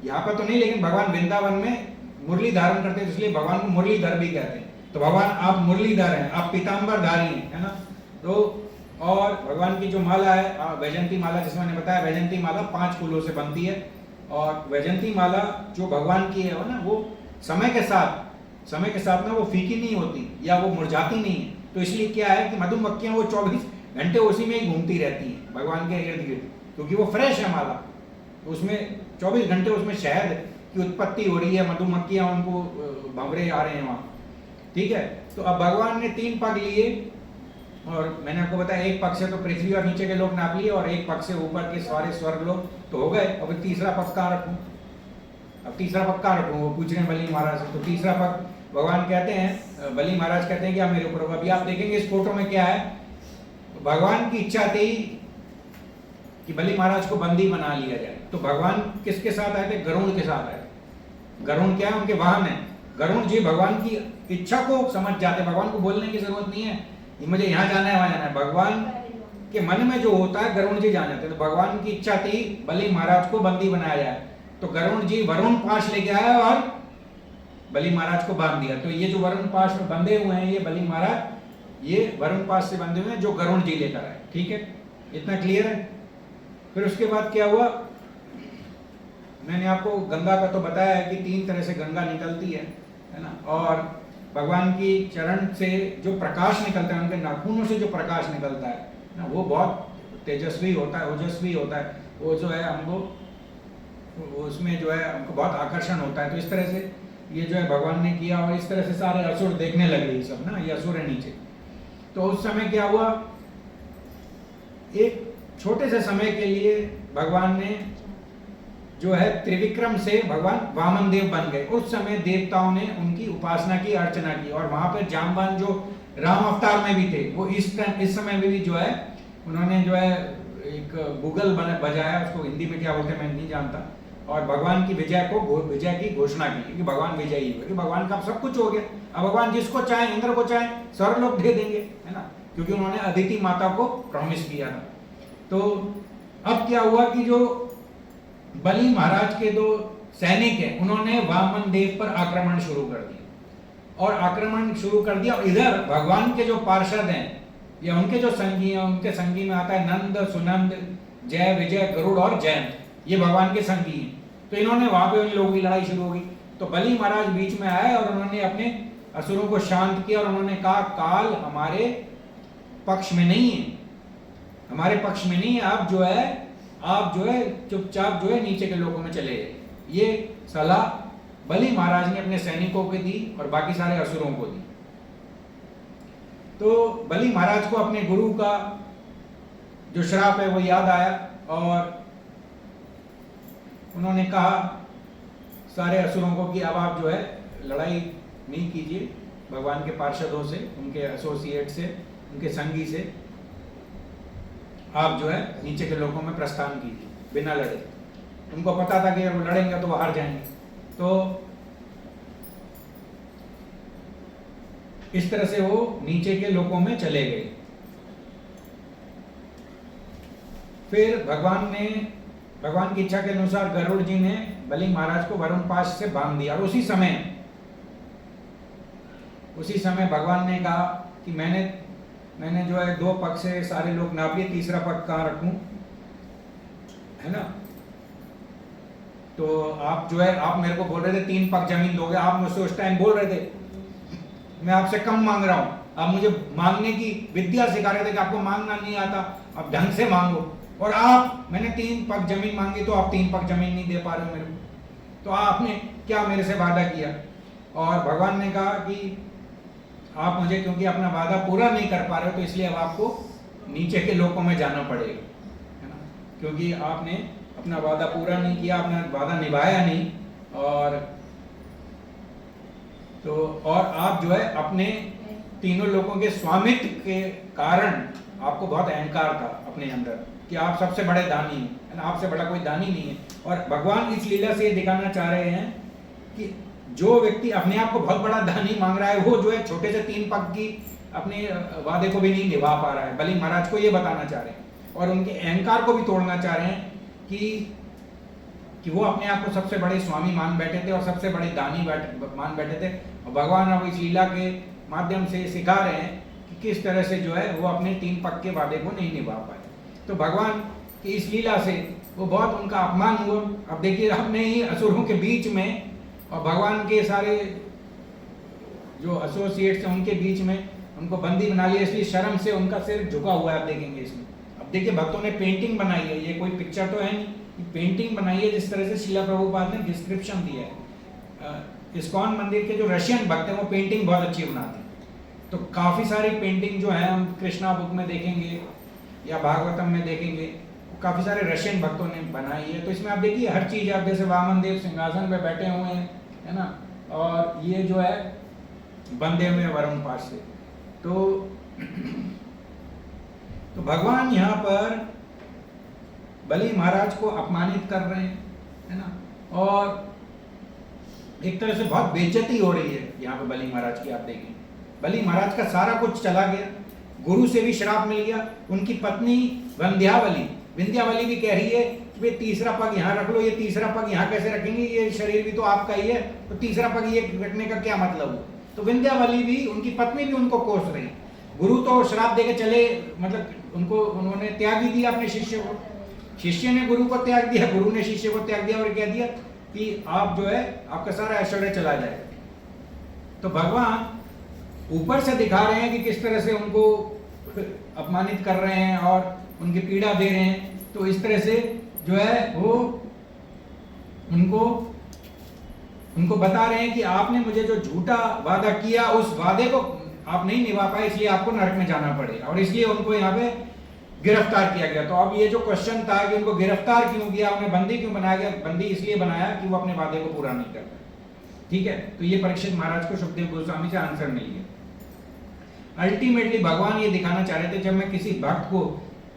यहाँ पर तो नहीं, लेकिन भगवान वृंदावन में मुरली धारण करते हैं, इसलिए भगवान को मुरलीधर भी कहते हैं। तो भगवान आप मुरलीधर हैं, आप पीताम्बरधारी हैं, है ना। तो और भगवान की जो माला है वैजयंती माला, जिसमें मैंने बताया वैजयंती माला 5 फूलों से बनती है। और वैजयंती माला जो भगवान की है ना, वो समय के साथ ना वो फीकी नहीं होती या वो मुरझाती नहीं है। तो इसलिए क्या है कि मधुमक्खियां वो 24 घंटे उसी में ही घूमती रहती हैं भगवान के इर्द गिर्द, क्योंकि वो फ्रेश है माला। तो उसमें 24 घंटे उसमें शहद की उत्पत्ति हो रही है, मधुमक्खियां उनको भंवरे आ रहे हैं वहाँ, ठीक है। तो अब भगवान ने 3 पग लिए, और मैंने आपको बताया एक पग से तो पृथ्वी और नीचे के लोग नाप लिए, और एक पग से ऊपर के सारे स्वर्ग लोग तो हो गए। अब तीसरा पग कहाँ रखूं? अब तीसरा पग कहाँ रखूं? वो पूछ रहे हैं बलि महाराज से। तो तीसरा पग भगवान कहते हैं, बलि महाराज कहते हैं कि आप मेरे ऊपर, अभी आप देखेंगे इस फोटो में क्या है, भगवान की इच्छा थी कि बलि महाराज को बंदी बना लिया जाए। तो भगवान किसके साथ आए थे? गरुड़ के साथ आए। गरुड़ क्या है? उनके वाहन है। गरुड़ जी भगवान की इच्छा को समझ जाते, भगवान को बोलने की जरूरत नहीं है मुझे यहाँ जाना है, वहां जाना है। भगवान के मन में जो होता है गरुड़ जी जान जाते। तो भगवान की इच्छा थी बलि महाराज को बंदी बनाया जाए, तो गरुड़ जी वरुण पाश लेके आए और बलि महाराज को बांध दिया। तो ये जो वरुण पाश में बंधे हुए हैं, ये बलि महाराज, ये वरुण पाश से बंधे हुए हैं जो गरुड़ जी लेकर आए, ठीक है, इतना क्लियर है। फिर उसके बाद क्या हुआ, मैंने आपको गंगा का तो बताया है कि 3 तरह से गंगा निकलती है ना। और भगवान की चरण से जो प्रकाश निकलता है, उनके नाखूनों से जो प्रकाश निकलता है ना, वो बहुत तेजस्वी होता है, ओजस्वी होता है। वो जो है हमको, उसमें जो है हमको बहुत आकर्षण होता है। तो इस तरह से ये जो है भगवान ने किया, और इस तरह से सारे असुर देखने लगे ये सब ना, ये असुर है नीचे। तो उस समय क्या हुआ, एक छोटे से समय के लिए भगवान ने जो है त्रिविक्रम से भगवान वामन देव बन गए। उस समय देवताओं ने उनकी उपासना की, अर्चना की, और वहां पर जामवान जो राम अवतार में भी थे, वो इस समय में भी जो है उन्होंने जो है एक बुगल बजाया, उसको हिंदी में क्या बोलते हैं मैं नहीं जानता, और भगवान की विजय की घोषणा की कि भगवान विजयी हुए, कि भगवान का सब कुछ हो गया। अब भगवान जिसको चाहे, इंद्र को चाहे स्वर्गलोक दे देंगे, है ना, क्योंकि उन्होंने अदिति माता को प्रॉमिस किया था। तो अब क्या हुआ कि जो बलि महाराज के 2 सैनिक हैं, उन्होंने वामन देव पर आक्रमण शुरू कर दिया, और आक्रमण शुरू कर दिया। इधर भगवान के जो पार्षद हैं या उनके जो संगी हैं, उनके संगी में आता है नंद, सुनंद, जय, विजय, गरुड़ और जयंत, ये भगवान के संगी हैं। तो इन्होंने वहां पे उन लोगों की लड़ाई शुरू हो गई। तो बलि महाराज बीच में आए और उन्होंने अपने असुरों को शांत किया, और उन्होंने कहा काल हमारे पक्ष में नहीं है, हमारे पक्ष में नहीं है, आप जो है चुपचाप जो है नीचे के लोगों में चले गए। ये सलाह बलि महाराज ने अपने सैनिकों को दी और बाकी सारे असुरों को दी। तो बलि महाराज को अपने गुरु का जो श्राप है वो याद आया, और उन्होंने कहा सारे असुरों को कि अब आप जो है लड़ाई नहीं कीजिए भगवान के पार्षदों से, उनके एसोसिएट से, उनके संगी से, आप जो है नीचे के लोगों में प्रस्थान कीजिए बिना लड़े। उनको पता था कि अगर वो लड़ेंगे तो वो हार जाएंगे। तो इस तरह से वो नीचे के लोकों में चले गए। फिर भगवान की इच्छा के अनुसार गरुड़ जी ने बलि महाराज को वरुण पाश से बांध दिया। और उसी समय भगवान ने कहा कि मैंने जो है 2 पग से सारे लोग नाप लिए, तीसरा पग कहाँ रखूं, है ना। तो आप जो है आप मेरे को बोल रहे थे 3 पग जमीन दोगे, आप मुझसे उस टाइम बोल रहे थे मैं आपसे कम मांग रहा हूं, आप मुझे मांगने की विद्या सिखा रहे थे कि आपको मांगना नहीं आता, आप ढंग से मांगो। और मैंने 3 पग जमीन मांगी तो आप 3 पग जमीन नहीं दे पा रहे हो मेरे को, तो आपने क्या मेरे से वादा किया। और भगवान ने कहा कि आप मुझे क्योंकि अपना वादा पूरा नहीं कर पा रहे हो तो इसलिए अब आपको नीचे के लोकों में जाना पड़ेगा, है ना, क्योंकि आपने अपना वादा पूरा नहीं किया, अपना वादा निभाया नहीं। और आप जो है अपने तीनों लोगों के स्वामित्व के कारण आपको बहुत अहंकार था अपने अंदर कि आप सबसे बड़े दानी हैं, आपसे बड़ा कोई दानी नहीं है। और भगवान इस लीला से ये दिखाना चाह रहे हैं कि जो व्यक्ति अपने आप को बहुत बड़ा दानी मांग रहा है वो जो है छोटे से 3 पग की अपने वादे को भी नहीं निभा पा रहा है। बलि महाराज को ये बताना चाह रहे हैं और उनके अहंकार को भी तोड़ना चाह रहे हैं कि वो अपने आप को सबसे बड़े स्वामी मान बैठे थे और सबसे बड़े दानी मान बैठे थे। और भगवान अब इस लीला के माध्यम से सिखा रहे हैं कि किस तरह से जो है वो अपने 3 पग के वादे को नहीं निभा पाए। तो भगवान की इस लीला से वो बहुत उनका अपमान हुआ। अब देखिए अपने ही असुरों के बीच में और भगवान के सारे जो एसोसिएट्स हैं उनके बीच में उनको बंदी बना लिया, इसलिए शर्म से उनका सिर झुका हुआ है। आप देखेंगे इसमें, अब देखिए भक्तों ने पेंटिंग बनाई है, ये कोई पिक्चर तो है नहीं, पेंटिंग बनाई है जिस तरह से शिला प्रभुपाद ने डिस्क्रिप्शन दिया है। इस्कॉन मंदिर के जो रशियन भक्त हैं वो पेंटिंग बहुत अच्छी बनाते हैं। तो काफ़ी सारी पेंटिंग जो है हम कृष्णा बुक में देखेंगे या भागवतम में देखेंगे, काफ़ी सारे रशियन भक्तों ने बनाई है। तो इसमें आप देखिए हर चीज़, आप जैसे वामन देव सिंहासन पे बैठे हुए हैं, है ना, और ये जो है बंधे हुए वरुण पाश से। तो भगवान यहाँ पर बलि महाराज को अपमानित कर रहे हैं, है ना, और एक तरह से बहुत बेइज्जती हो रही है यहाँ पे बलि महाराज की। आप देखें बलि महाराज का सारा कुछ चला गया, गुरु से भी श्राप मिल गया, उनकी पत्नी विंध्यावली भी कह रही है कि वे तीसरा पग यहाँ रख लो, ये तीसरा पग यहाँ कैसे रखेंगे, ये शरीर भी तो आपका ही है, तो तीसरा पग ये रखने का क्या मतलब हो। तो विंध्यावली भी, उनकी पत्नी भी उनको कोस रही। गुरु तो श्राप देके चले, मतलब उन्होंने त्याग ही दिया अपने शिष्य को, शिष्य ने गुरु को त्याग दिया, गुरु ने शिष्य को त्याग दिया और कह दिया कि आप जो है आपका सारा ऐश्वर्य चला जाएगा। तो भगवान ऊपर से दिखा रहे हैं कि किस तरह से उनको अपमानित कर रहे हैं और उनकी पीड़ा दे रहे हैं। तो इस तरह से जो है वो उनको बता रहे हैं कि आपने मुझे जो झूठा वादा किया उस वादे को आप नहीं निभा पाए, इसलिए आपको नरक में जाना पड़ेगा। और इसलिए उनको यहाँ पे गिरफ्तार किया गया। तो अब ये जो क्वेश्चन था कि उनको गिरफ्तार क्यों किया, उन्हें बंदी क्यों बनाया गया, बंदी इसलिए बनाया कि वो अपने वादे को पूरा नहीं करता। ठीक है, तो ये परीक्षित महाराज को सुखदेव गोस्वामी से आंसर मिल गया। अल्टीमेटली भगवान ये दिखाना चाह रहे थे, जब मैं किसी भक्त को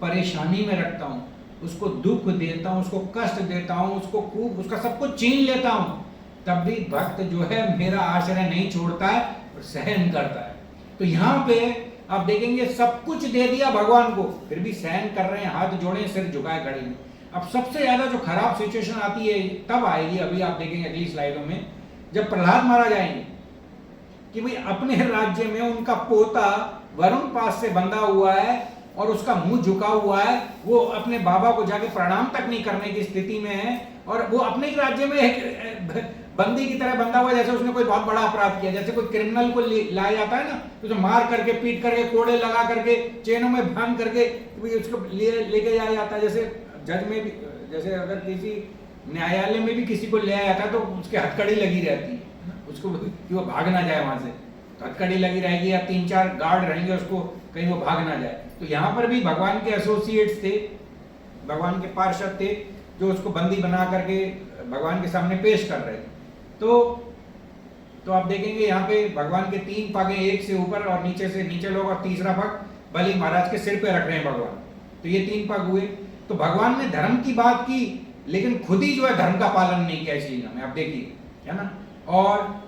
परेशानी में रखता हूँ, उसको दुख देता हूँ, उसको कष्ट देता हूँ, उसको खूब उसका सब कुछ छीन लेता हूँ, तब भी भक्त जो है मेरा आश्रय नहीं छोड़ता है और सहन करता है। तो यहाँ पे आप देखेंगे सब कुछ दे दिया भगवान को, फिर भी सहन कर रहे हैं, हाथ जोड़े, सिर झुकाए खड़े हैं। अब सबसे ज्यादा जो खराब सिचुएशन आती है तब आएगी, अभी आप देखेंगे अगली स्लाइडों में, जब प्रहलाद मारा जाएंगे कि भाई अपने राज्य में उनका पोता वरुण पास से बंधा हुआ है और उसका मुंह झुका हुआ है, वो अपने बाबा को जाके प्रणाम तक नहीं करने की स्थिति में है और वो अपने ही राज्य में एक बंदी की तरह बंधा हुआ, जैसे उसने कोई बहुत बड़ा अपराध किया, जैसे कोई क्रिमिनल को लाया जाता है ना, तो उसे मार करके, पीट करके, कोड़े लगा करके, चेनों में बांध करके उसको लेके जाया जाता है। जैसे जज में भी, जैसे अगर किसी न्यायालय में भी किसी को ले आया जाता है तो उसके हथकड़ी लगी रहती है उसको कि वो भाग ना जाए वहां से, तो हथकड़ी लगी रहेगी या 3-4 गार्ड रहेंगे उसको, कहीं वो भाग ना जाए। तो यहाँ पर भी भगवान के एसोसिएट्स थे, भगवान के पार्षद थे, जो उसको बंदी बना करके भगवान के सामने पेश कर रहे थे। तो आप देखेंगे यहाँ पे भगवान के 3 पग हैं, एक से ऊपर और नीचे से नीचे लोग, और तीसरा पग बलि महाराज के सिर पे रख रहे हैं भगवान। तो ये 3 पग हुए। तो भगवान ने धर्म की बात की, लेकिन खुद ही जो है धर्म का पालन नहीं किया इस लीला में, आप देखिए, है ना। और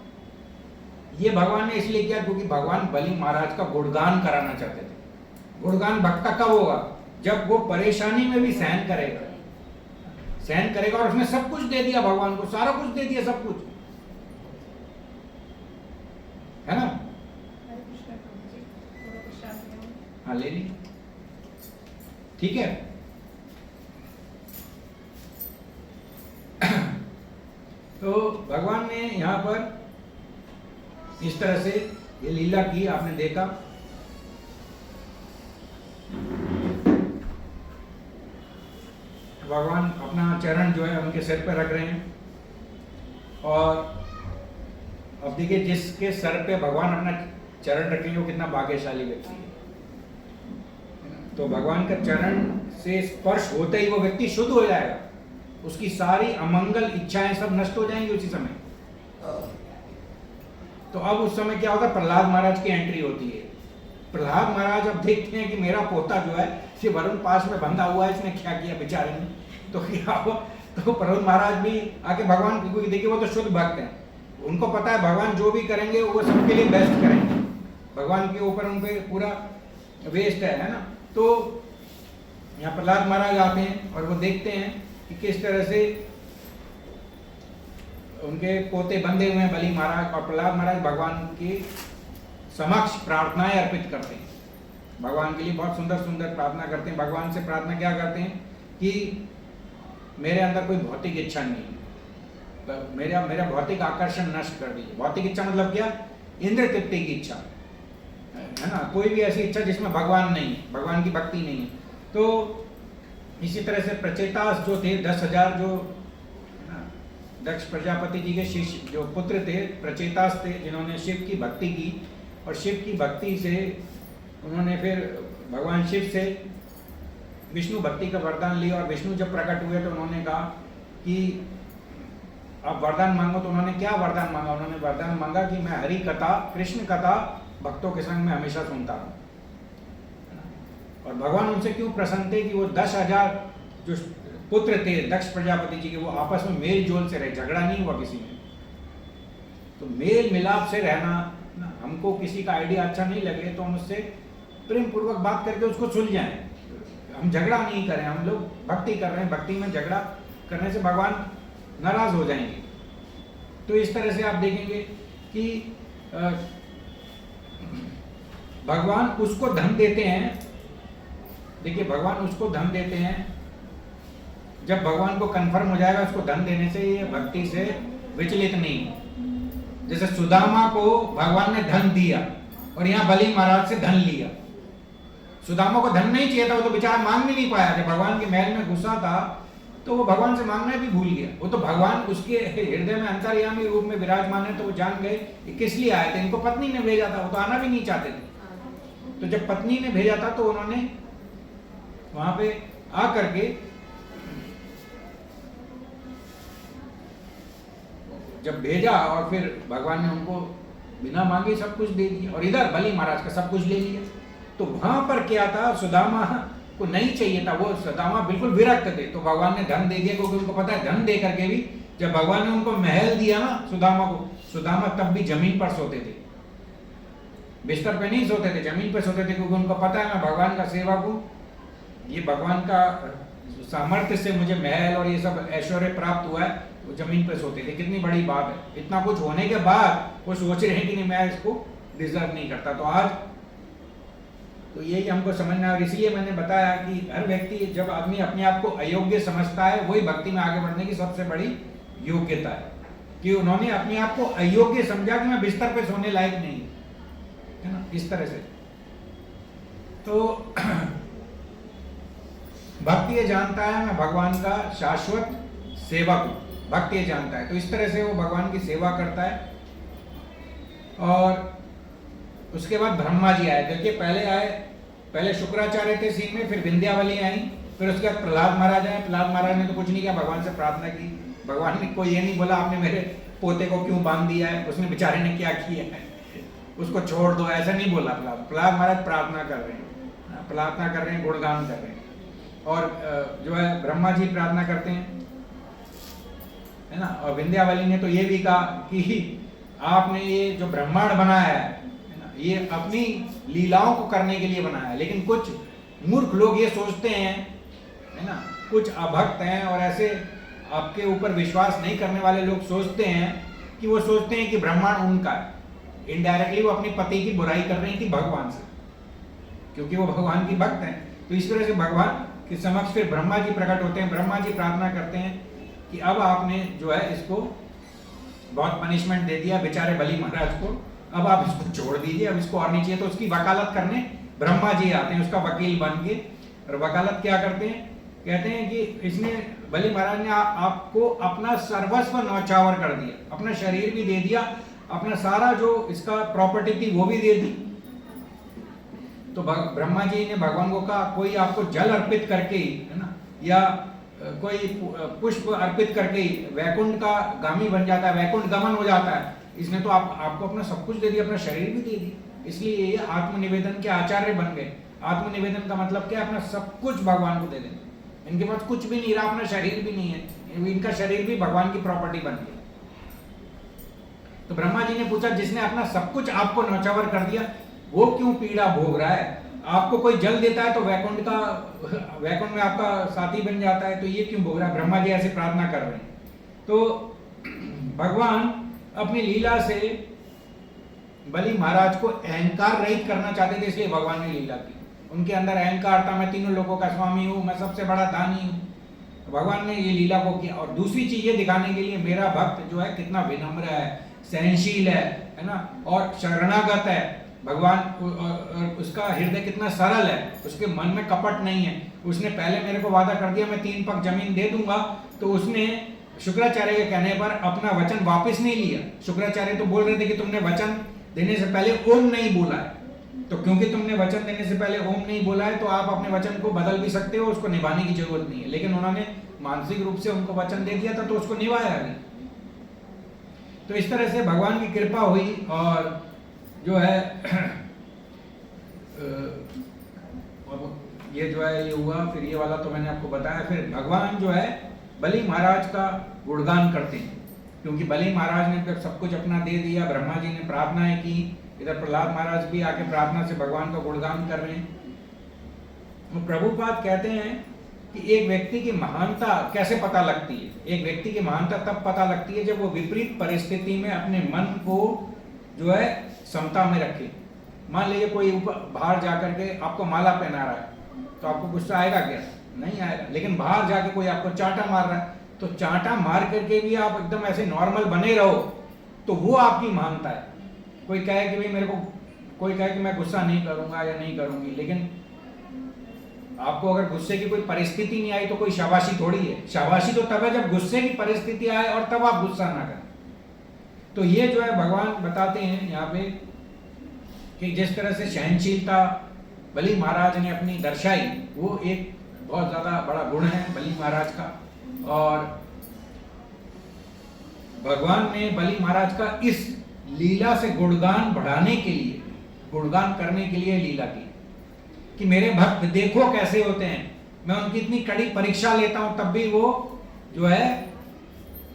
ये भगवान ने इसलिए किया क्योंकि भगवान बलि महाराज का गुणगान कराना चाहते थे। गुणगान भक्त का कब होगा? जब वो परेशानी में भी सहन करेगा, सहन करेगा और उसने सब कुछ दे दिया भगवान को, सारा कुछ दे दिया, सब कुछ, है ना? हरे कृष्ण प्रभु जी, थोड़ा प्रसाद ले आओ। हाँ ले ली, ठीक है। तो भगवान ने यहाँ पर इस तरह से ये लीला की, आपने देखा। भगवान अपना चरण जो है उनके सिर पर रख रहे हैं, और अब देखिए जिसके सर पे भगवान अपना चरण रखेंगे वो कितना भाग्यशाली व्यक्ति है। तो भगवान का चरण से स्पर्श होते ही वो व्यक्ति शुद्ध हो जाएगा, उसकी सारी अमंगल इच्छाएं सब नष्ट हो जाएंगी उसी समय। तो अब उस समय क्या होता है, प्रहलाद महाराज की एंट्री होती है। प्रहलाद महाराज अब देखते हैं कि मेरा पोता जो है शिव वरुण पास में बंधा हुआ है, इसने क्या किया बेचारे ने, तो क्या हुआ, तो प्रहलाद महाराज भी आके भगवान को, देखिए वो तो शुद्ध भक्त हैं, उनको पता है भगवान जो भी करेंगे वो सबके लिए बेस्ट करेंगे, भगवान के ऊपर उन पे पूरा वेस्ट है ना। तो यहाँ प्रहलाद महाराज आते हैं और वो देखते हैं कि किस तरह से उनके पोते बंधे हुए हैं बलि महाराज, और प्रहलाद महाराज भगवान के समक्ष प्रार्थनाएं अर्पित करते हैं, भगवान के लिए बहुत सुंदर सुंदर प्रार्थना करते हैं। भगवान से प्रार्थना क्या करते हैं कि मेरे अंदर कोई भौतिक इच्छा नहीं है, मेरा भौतिक आकर्षण नष्ट कर दीजिए। भौतिक इच्छा मतलब क्या? इंद्र तृप्ति की इच्छा, है ना, कोई भी ऐसी इच्छा जिसमें भगवान नहीं है, भगवान की भक्ति नहीं है। तो इसी तरह से प्रचेतास जो थे 10,000 जो दक्ष प्रजापति जी के शिष्य जो पुत्र थे, प्रचेतास थे, जिन्होंने शिव की भक्ति की, और शिव की भक्ति से उन्होंने फिर भगवान शिव से विष्णु भक्ति का वरदान लिया, और विष्णु जब प्रकट हुए तो उन्होंने कहा कि आप वरदान मांगो। तो उन्होंने क्या वरदान मांगा? उन्होंने वरदान मांगा कि मैं हरि कथा, कृष्ण कथा भक्तों के संग में हमेशा सुनता हूँ। और भगवान उनसे क्यों प्रसन्न थे कि वो 10,000 जो पुत्र थे दक्ष प्रजापति जी के, वो आपस में मेल जोल से रहे, झगड़ा नहीं हुआ किसी में। तो मेल मिलाप से रहना, हमको किसी का आइडिया अच्छा नहीं लगे तो हम उससे प्रेम पूर्वक बात करके उसको सुलझाएं, हम झगड़ा नहीं करें। हम लोग भक्ति कर रहे हैं, भक्ति में झगड़ा करने से भगवान नाराज हो जाएंगे। तो इस तरह से आप देखेंगे कि भगवान उसको धन देते हैं, देखिए भगवान उसको धन देते हैं जब भगवान को कंफर्म हो जाएगा उसको धन देने से ये भक्ति से विचलित नहीं। जैसे सुदामा को भगवान ने धन दिया और यहाँ बलि महाराज से धन लिया। सुदामा को धन नहीं चाहिए था, वो तो बेचारा मांग भी नहीं पाया। जब भगवान के महल में घुसा था तो वो भगवान से मांगना भी भूल गया। वो तो भगवान उसके हृदय में अंतर्यामी रूप में विराजमान है, तो वो जान गए कि किस लिए आए थे। इनको पत्नी ने भेजा था, वो तो आना भी नहीं चाहते थे। तो जब पत्नी ने भेजा था तो उन्होंने वहां पे आकर के जब भेजा और फिर भगवान ने उनको बिना मांगे सब कुछ दे दिया, और इधर बलि महाराज का सब कुछ ले लिया। तो वहां पर क्या था, सुदामा को नहीं चाहिए था, वो सुदामा बिल्कुल विरक्त थे, तो भगवान ने धन दे दिया, क्योंकि उनको पता है धन दे करके भी जब भगवान ने उनको महल दिया ना सुदामा को, सुदामा तब भी जमीन पर सोते थे, बिस्तर पे नहीं सोते थे, जमीन पे सोते थे, क्योंकि उनको पता है मैं भगवान का सेवा को, ये भगवान का सामर्थ्य से मुझे महल और ये सब ऐश्वर्य प्राप्त हुआ है। वो जमीन पे सोते थे। कितनी बड़ी बात है, इतना कुछ होने के बाद वो सोच रहे हैं कि नहीं मैं इसको डिजर्व नहीं करता। तो आज तो यही हमको समझना है, और इसलिए मैंने बताया कि हर व्यक्ति, जब आदमी अपने आप को अयोग्य समझता है, वही भक्ति में आगे बढ़ने की सबसे बड़ी योग्यता है, कि उन्होंने अपने आप को अयोग्य समझा कि मैं बिस्तर पे सोने लायक नहीं, है ना, इस तरह से। तो भक्ति ये जानता है मैं भगवान का शाश्वत सेवक हूं, भक्त ये जानता है। तो इस तरह से वो भगवान की सेवा करता है। और उसके बाद ब्रह्मा जी आए। देखिए पहले शुक्राचार्य थे सीन में, फिर विंध्यावली आई, फिर उसके बाद प्रहलाद महाराज आए। प्रहलाद महाराज ने तो कुछ नहीं किया, भगवान से प्रार्थना की। भगवान ने कोई ये नहीं बोला आपने मेरे पोते को क्यों बांध दिया है, उसने बेचारे ने क्या किया है, उसको छोड़ दो, ऐसा नहीं बोला। प्रहलाद महाराज प्रार्थना कर रहे हैं, प्रार्थना कर रहे हैं, गुणगान कर रहे हैं। और जो है ब्रह्मा जी प्रार्थना करते हैं, है ना। और विंध्यावली ने तो ये भी कहा कि आपने ये जो ब्रह्मांड बनाया है ना, ये अपनी लीलाओं को करने के लिए बनाया है। लेकिन कुछ मूर्ख लोग ये सोचते हैं, है ना, कुछ अभक्त हैं और ऐसे आपके ऊपर विश्वास नहीं करने वाले लोग सोचते हैं कि वो सोचते हैं कि ब्रह्मांड उनका है। इनडायरेक्टली वो अपनी पति की बुराई कर रही थी भगवान से, क्योंकि वो भगवान की भक्त हैं। तो इस तरह से भगवान के समक्ष फिर ब्रह्मा जी प्रकट होते हैं। ब्रह्मा जी प्रार्थना करते हैं कि अब आपने जो है इसको बहुत पनिशमेंट दे दिया बेचारे बलि महाराज को, अब आप इसको छोड़ दीजिए, अब इसको और नहीं चाहिए। तो उसकी वकालत करने ब्रह्मा जी आते हैं उसका वकील बन के, और वकालत क्या करते हैं, कहते हैं कि इसने बलि महाराज ने आपको अपना सर्वस्व न्यौछावर कर दिया, अपना शरीर भी दे दिया, अपना सारा जो इसका प्रॉपर्टी थी वो भी दे दी। तो ब्रह्मा जी ने भगवान को कहा कोई आपको जल अर्पित करके ही, है ना, या कोई पुष्प अर्पित करके ही वैकुंठ का गामी बन जाता है, वैकुंठ गमन हो जाता है। इसने तो आपको अपना सब कुछ दे दिया, अपना शरीर भी दे दी, इसलिए ये आत्मनिवेदन के आचार्य बन गए। आत्मनिवेदन का मतलब क्या है, अपना सब कुछ भगवान को दे देना। इनके पास कुछ भी नहीं रहा, अपना शरीर भी नहीं है, इनका शरीर भी भगवान की प्रॉपर्टी बन गई। तो ब्रह्मा जी ने पूछा जिसने अपना सब कुछ आपको न्यौछावर कर दिया वो क्यों पीड़ा भोग रहा है? आपको कोई जल देता है तो वैकुंठ में आपका साथी बन जाता है, तो ये क्यों भोग रहा है? ब्रह्मा जी ऐसे प्रार्थना कर रहे हैं। तो भगवान अपनी लीला से बलि महाराज को अहंकार रहित करना चाहते थे, इसलिए भगवान ने लीला की। उनके अंदर अहंकार था, मैं तीनों लोगों का स्वामी हूँ, मैं सबसे बड़ा दानी हूँ। भगवान ने ये लीला को किया। और दूसरी चीज ये दिखाने के लिए मेरा भक्त जो है कितना विनम्र है, सहनशील है ना, और शरणागत है। भगवान और उसका हृदय कितना सरल है, उसके मन में कपट नहीं है। उसने पहले मेरे को वादा कर दिया मैं 3 पग जमीन दे दूंगा, तो उसने शुक्राचार्य के कहने पर अपना वचन वापस नहीं लिया। शुक्राचार्य तो बोल रहे थे कि तुमने वचन देने से पहले ओम नहीं बोला है, तो क्योंकि तुमने वचन देने से पहले ओम नहीं बोला है तो आप अपने वचन को बदल भी सकते हो, उसको निभाने की जरूरत नहीं है। लेकिन उन्होंने मानसिक रूप से उनको वचन दे दिया था तो उसको निभाया नहीं। तो इस तरह से भगवान की कृपा हुई और जो है ये जो है ये हुआ। फिर ये वाला तो मैंने आपको बताया। फिर भगवान जो है बलि महाराज का गुणगान करते हैं, क्योंकि बलि महाराज ने सब कुछ अपना दे दिया। ब्रह्मा जी ने प्रार्थनाएं की, इधर प्रहलाद महाराज भी आके प्रार्थना से भगवान का गुणगान कर रहे हैं। प्रभुपाद कहते हैं कि एक व्यक्ति की महानता कैसे पता लगती है? एक व्यक्ति की महानता तब पता लगती है जब वो विपरीत परिस्थिति में अपने मन को जो है समता में रखे। मान लीजिए कोई ऊपर बाहर जाकर के आपको माला पहना रहा है तो आपको गुस्सा आएगा क्या? नहीं आएगा। लेकिन बाहर जाके कोई आपको चांटा मार रहा है तो चांटा मार करके भी आप एकदम ऐसे नॉर्मल बने रहो, तो वो आपकी महानता है। कोई कहे कि भाई मेरे को, कोई कहे कि मैं गुस्सा नहीं करूंगा या नहीं करूंगी, लेकिन आपको अगर गुस्से की कोई परिस्थिति नहीं आई तो कोई शाबाशी थोड़ी है। शाबाशी तो तब है जब गुस्से की परिस्थिति आए और तब आप गुस्सा ना करें। तो ये जो है भगवान बताते हैं यहाँ पे कि जिस तरह से सहनशीलता बलि महाराज ने अपनी दर्शाई, वो एक बहुत ज्यादा बड़ा गुण है बलि महाराज का। और भगवान ने बलि महाराज का इस लीला से गुणगान बढ़ाने के लिए, गुणगान करने के लिए लीला की कि मेरे भक्त देखो कैसे होते हैं। मैं उनकी इतनी कड़ी परीक्षा लेता हूं तब भी वो जो है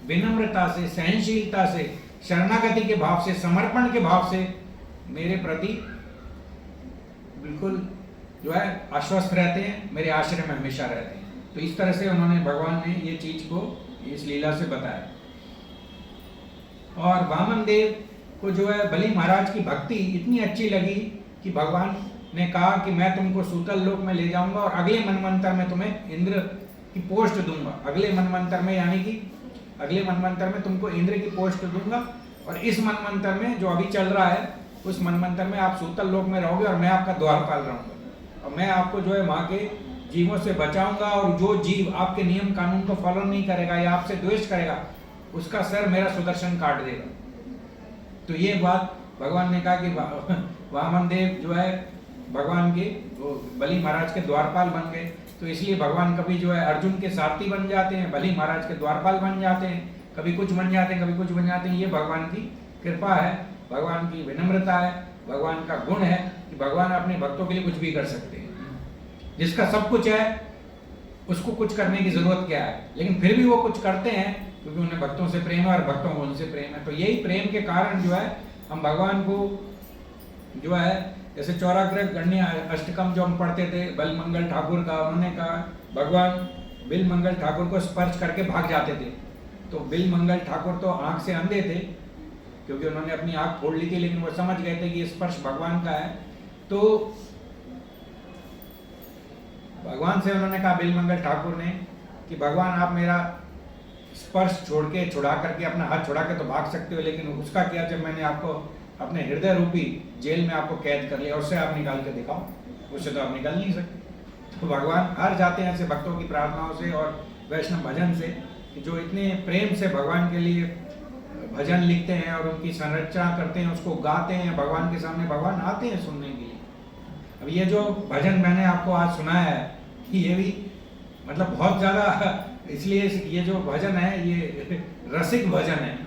विनम्रता से, सहनशीलता से, शरणागति के भाव से, समर्पण के भाव से मेरे प्रति बिल्कुल जो है आश्वस्त रहते हैं, मेरे आश्रय में हमेशा रहते हैं। तो इस तरह से उन्होंने, भगवान ने ये चीज को इस लीला से बताया। और वामन देव को जो है बलि महाराज की भक्ति इतनी अच्छी लगी कि भगवान ने कहा कि मैं तुमको सूतल लोक में ले जाऊंगा और अगले मनवंतर में तुम्हें इंद्र की पोस्ट दूंगा। अगले मनवंतर में, यानी कि अगले मनवंतर में तुमको इंद्र की पोस्ट दूंगा, और इस मनवंतर में जो अभी चल रहा है उस मनवंतर में आप सूतल लोक में रहोगे और मैं आपका द्वारपाल रहूंगा। और मैं आपको जो है वहां के जीवों से बचाऊंगा, और जो जीव आपके नियम कानून को फॉलो नहीं करेगा या आपसे द्वेष करेगा उसका सर मेरा सुदर्शन काट देगा। तो ये बात भगवान ने कहा कि वामन देव जो है भगवान के बलि महाराज के द्वारपाल बन गए। तो इसलिए भगवान कभी जो है अर्जुन के सारथी बन जाते हैं, बलि महाराज के द्वारपाल बन जाते हैं, कभी कुछ बन जाते हैं, कभी कुछ बन जाते हैं। ये भगवान की कृपा है, भगवान की विनम्रता है, भगवान का गुण है कि भगवान अपने भक्तों के लिए कुछ भी कर सकते हैं। जिसका सब कुछ है उसको कुछ करने की जरूरत क्या है, लेकिन फिर भी वो कुछ करते हैं क्योंकि उन्हें भक्तों से प्रेम है और भक्तों को उनसे प्रेम है। तो यही प्रेम के कारण जो है हम भगवान को जो है, जैसे चौराग्रह गण्य अष्टकम जो हम पढ़ते थे बल मंगल ठाकुर का, उन्होंने कहा भगवान बिल मंगल ठाकुर को स्पर्श करके भाग जाते थे। तो बिल मंगल ठाकुर तो आंख से अंधे थे क्योंकि उन्होंने अपनी आंख फोड़ ली थी, लेकिन वो समझ गए थे कि ये स्पर्श भगवान का है। तो भगवान से उन्होंने कहा बिल मंगल ठाकुर ने कि भगवान आप मेरा स्पर्श छुड़ा करके अपना हाथ छुड़ा के तो भाग सकते हो, लेकिन उसका क्या जब मैंने आपको अपने हृदय रूपी जेल में आपको कैद कर लिया, उससे आप निकाल के दिखाओ, उससे तो आप निकल नहीं सकते। तो भगवान हार जाते हैं ऐसे भक्तों की प्रार्थनाओं से और वैष्णव भजन से, जो इतने प्रेम से भगवान के लिए भजन लिखते हैं और उनकी संरचना करते हैं, उसको गाते हैं भगवान के सामने, भगवान आते हैं सुनने के लिए। अब ये जो भजन मैंने आपको आज सुनाया है ये भी मतलब बहुत ज़्यादा, इसलिए ये जो भजन है ये रसिक भजन है,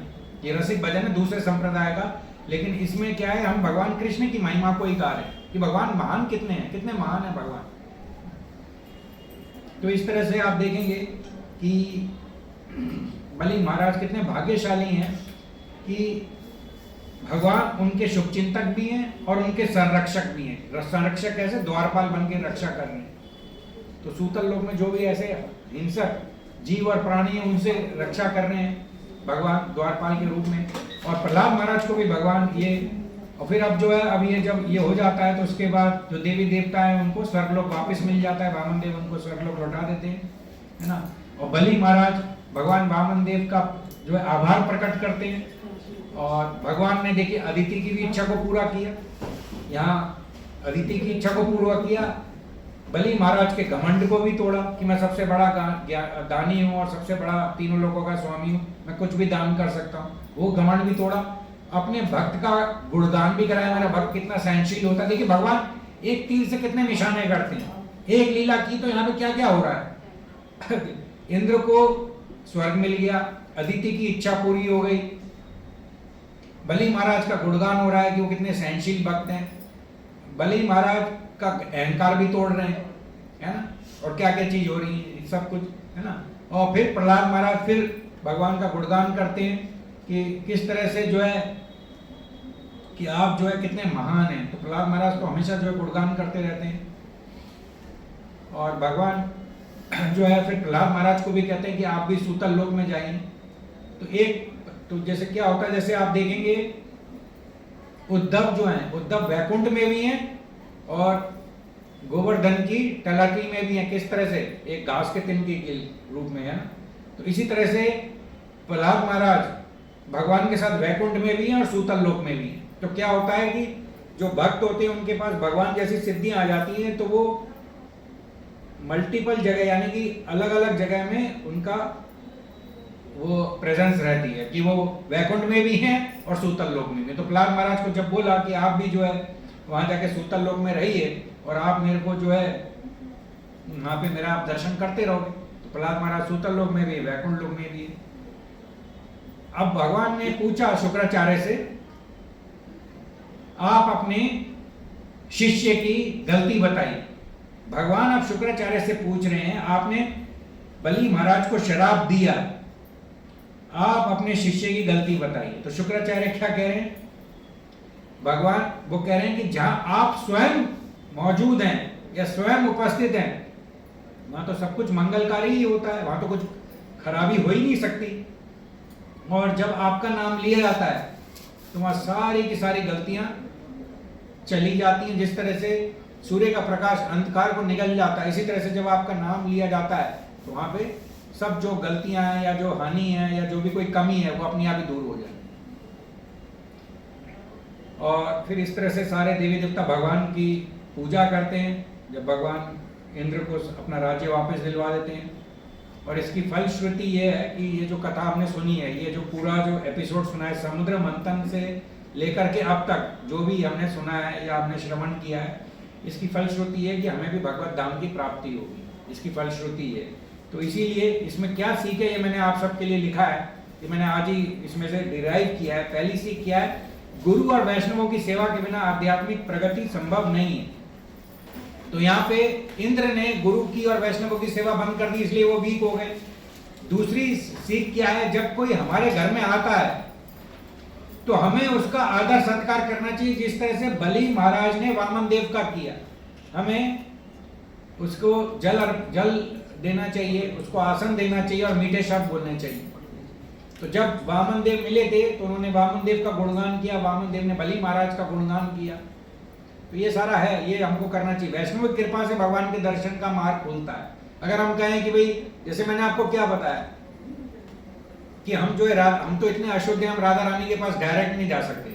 ये रसिक भजन है दूसरे संप्रदाय का, लेकिन इसमें क्या है, हम भगवान कृष्ण की महिमा को ही गा रहे हैं कि भगवान महान कितने हैं, कितने महान है भगवान। तो इस तरह से आप देखेंगे कि बलि महाराज कितने भाग्यशाली हैं कि भगवान उनके शुभचिंतक भी हैं और उनके संरक्षक भी हैं। संरक्षक कैसे, द्वारपाल बन के रक्षा कर रहे हैं। तो सूतल लोक में जो भी ऐसे हिंसक जीव और प्राणी हैं उनसे रक्षा कर रहे हैं भगवान द्वारपाल के रूप में। और प्रहलाद महाराज को भी भगवान ये, और फिर अब जो है अब ये जब ये हो जाता है तो उसके बाद जो देवी देवता है उनको स्वर्गलोक वापस मिल जाता है, वामन देव उनको स्वर्गलोक लौटा देते हैं, है ना। और बलि महाराज भगवान वामन देव का जो है आभार प्रकट करते हैं, और भगवान ने देखिए अदिति की भी इच्छा को पूरा किया, यहाँ अदिति की इच्छा को पूरा किया, बलि महाराज के घमंड को भी तोड़ा कि मैं सबसे बड़ा दानी हूँ और सबसे बड़ा तीनों लोगों का स्वामी हूँ, मैं कुछ भी दान कर सकता हूँ, वो घमंड भी तोड़ा। अपने भक्त का गुणगान भी कराया, मेरा भक्त कितना सहनशील होता है। देखिए भगवान एक तीर से कितने निशाने करते हैं, एक लीला की तो यहाँ पे क्या क्या हो रहा है इंद्र को स्वर्ग मिल गया, अदिति की इच्छा पूरी हो गई, बलि महाराज का गुणगान हो रहा है कि वो कितने सहनशील भक्त हैं, बलि महाराज का अहंकार भी तोड़ रहे हैं, है ना, और क्या क्या चीज हो रही है सब कुछ, है ना। और फिर प्रहलाद महाराज फिर भगवान का गुणगान करते हैं कि किस तरह से जो है कि आप जो है कितने महान हैं। तो प्रहलाद महाराज तो हमेशा जो है गुणगान करते रहते हैं, और भगवान जो है फिर प्रहलाद महाराज को भी कहते हैं कि आप भी सूतल लोक में जाइए। तो एक तो जैसे क्या होता है, जैसे आप देखेंगे उद्धव जो हैं, उद्धव वैकुंठ में भी हैं और गोवर्धन की तलाटी में भी हैं, किस तरह से एक घास के तिनके के रूप में, है ना। तो इसी तरह से प्रहलाद महाराज भगवान के साथ वैकुंठ में भी हैं और सूतल लोक में भी हैं। तो क्या होता है कि जो भक्त होते हैं उनके पास भगवान जैसी सिद्धियां आ जाती हैं, तो वो मल्टीपल जगह यानी कि अलग अलग जगह में उनका वो प्रेजेंस रहती है कि वो वैकुंठ में भी हैं और सूतल लोक में भी। तो प्रहलाद महाराज को जब बोला कि आप भी जो है वहां जाके सूतल लोक में रहिए और आप मेरे को जो है वहां पे मेरा आप दर्शन करते रहोगे, तो प्रहलाद महाराज सूतल लोक में भी, वैकुंठ लोक में भी। अब भगवान ने पूछा शुक्राचार्य से, आप अपने शिष्य की गलती बताइए। भगवान अब शुक्राचार्य से पूछ रहे हैं, आपने बलि महाराज को शराप दिया, आप अपने शिष्य की गलती बताइए। तो शुक्राचार्य क्या कह रहे हैं, भगवान वो कह रहे हैं कि जहां आप स्वयं मौजूद हैं या स्वयं उपस्थित हैं वहां तो सब कुछ मंगलकारी ही होता है, वहां तो कुछ खराबी हो ही नहीं सकती। और जब आपका नाम लिया जाता है तो वहां सारी की सारी गलतियां चली जाती हैं। जिस तरह से सूर्य का प्रकाश अंधकार को निगल जाता है, इसी तरह से जब आपका नाम लिया जाता है तो वहां पे सब जो गलतियां हैं या जो हानि है या जो भी कोई कमी है वो अपने आप ही दूर हो जाती है। और फिर इस तरह से सारे देवी देवता भगवान की पूजा करते हैं जब भगवान इंद्र को अपना राज्य वापस दिलवा देते हैं। और इसकी फलश्रुति ये है कि ये जो कथा हमने सुनी है, ये जो पूरा जो एपिसोड सुना है, समुद्र मंथन से लेकर के अब तक जो भी हमने सुना है या हमने श्रवण किया है, इसकी फलश्रुति है कि हमें भी भगवत धाम की प्राप्ति होगी, इसकी फलश्रुति है। तो इसीलिए इसमें क्या सीख है ये मैंने आप सबके लिए लिखा है, कि मैंने आज ही इसमें से डिराइव किया है। पहली सीख क्या है, गुरु और वैष्णवों की सेवा के बिना आध्यात्मिक प्रगति संभव नहीं है। तो यहाँ पे इंद्र ने गुरु की और वैष्णवों की सेवा बंद कर दी, इसलिए वो वीक हो गए। दूसरी सीख क्या है, जब कोई हमारे घर में आता है तो हमें उसका आदर सत्कार करना चाहिए, जिस तरह से बलि महाराज ने वामन देव का किया। हमें उसको जल देना चाहिए, उसको आसन देना चाहिए और मीठे शब्द बोलने चाहिए। तो जब वामन देव मिले थे तो उन्होंने वामन देव का गुणगान किया, वामन देव ने बलि महाराज का गुणगान किया। तो ये सारा है, ये हमको करना चाहिए। वैष्णव की कृपा से भगवान के दर्शन का मार्ग खुलता है। अगर हम कहें कि भाई, जैसे मैंने आपको क्या बताया कि हम जो है हम तो इतने अशुद्ध हैं, हम राधा रानी के पास डायरेक्ट नहीं जा सकते।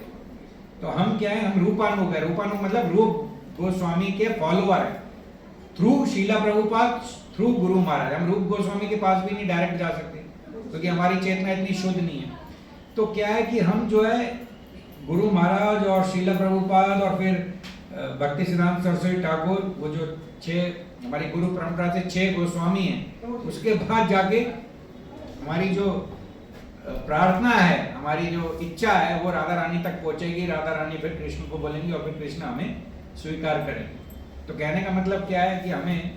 तो हम क्या है, हम रूपानुग है। रूपानुग मतलब रूप गोस्वामी के फॉलोअर है, थ्रू शीला प्रभुपाद, थ्रू गुरु महाराज। हम रूप गोस्वामी के पास भी नहीं डायरेक्ट जा सकते क्योंकि हमारी चेतना इतनी शुद्ध नहीं है। तो क्या है कि हम जो है गुरु महाराज और शीला प्रभुपाद और फिर भक्ति सिद्धांत सरस्वती ठाकुर, वो जो 6 हमारी गुरु परंपरा से 6 गोस्वामी हैं, उसके बाद जाके हमारी जो प्रार्थना है, हमारी जो इच्छा है, वो राधा रानी तक पहुंचेगी। राधा रानी फिर कृष्ण को बोलेंगे और फिर कृष्ण हमें स्वीकार करेंगे। तो कहने का मतलब क्या है कि हमें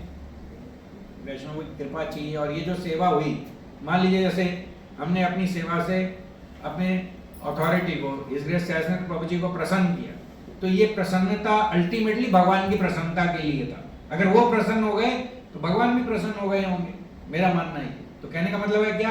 वैष्णव की कृपा चाहिए। और ये जो सेवा हुई, मान लीजिए जैसे हमने अपनी सेवा से अपने अथॉरिटी को, हिज ग्रेस सैजनाथ प्रभु जी को प्रसन्न किया, तो ये प्रसन्नता अल्टीमेटली भगवान की प्रसन्नता के लिए था। अगर वो प्रसन्न हो गए तो भगवान भी प्रसन्न हो गए होंगे, मेरा मानना है। तो कहने का मतलब है क्या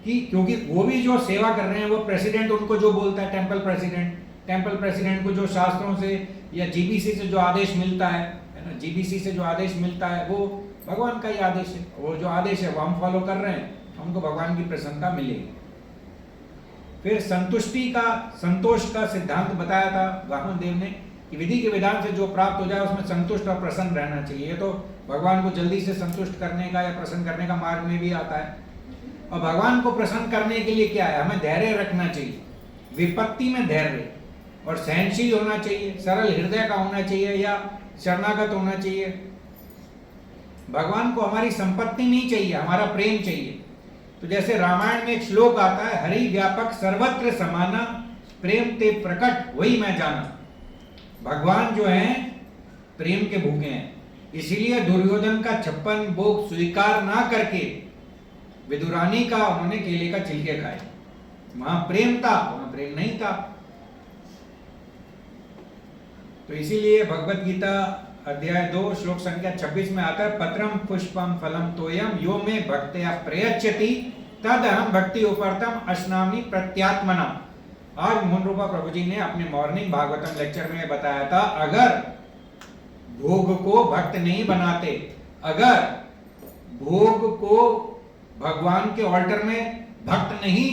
कि क्योंकि वो भी जो सेवा कर रहे हैं, वो प्रेसिडेंट उनको जो बोलता है, टेम्पल प्रेसिडेंट को जो शास्त्रों से या जीबीसी से जो आदेश मिलता है ना, जीबीसी से जो आदेश मिलता है वो भगवान का ही आदेश है। वो जो आदेश है वो हम फॉलो कर रहे हैं, हमको भगवान की प्रसन्नता मिलेगी। फिर संतोष का सिद्धांत बताया था वामन देव ने कि विधि के विधान से जो प्राप्त हो जाए उसमें संतुष्ट और प्रसन्न रहना चाहिए। ये तो भगवान को जल्दी से संतुष्ट करने का या प्रसन्न करने का मार्ग में भी आता है। और भगवान को प्रसन्न करने के लिए क्या है, हमें धैर्य रखना चाहिए, विपत्ति में धैर्य, और सहनशील होना चाहिए, सरल हृदय का होना चाहिए या शरणागत होना चाहिए। भगवान को हमारी संपत्ति नहीं चाहिए, हमारा प्रेम चाहिए। तो जैसे रामायण में एक श्लोक आता है, हरि व्यापक सर्वत्र समाना, प्रेम ते प्रकट वही मैं जाना। भगवान जो है प्रेम के भूखे हैं, इसीलिए दुर्योधन का 56 भोग स्वीकार ना करके विदुरानी का उन्होंने केले का छिलके खाए। वहां प्रेम था, वहां प्रेम नहीं था। तो इसीलिए भगवत गीता अध्याय 2 श्लोक संख्या 26 में आता है, पत्रम पुष्पम फलम तोयम यो में भक्त्या प्रयच्छति तद अहम भक्ति उपरतम अश्नामि प्रत्यात्मनम। आज मोहन रूपा प्रभु जी ने अपने मॉर्निंग भागवतम लेक्चर में बताया था, अगर भोग को भक्त नहीं बनाते, अगर भोग को भगवान के ऑल्टर में भक्त नहीं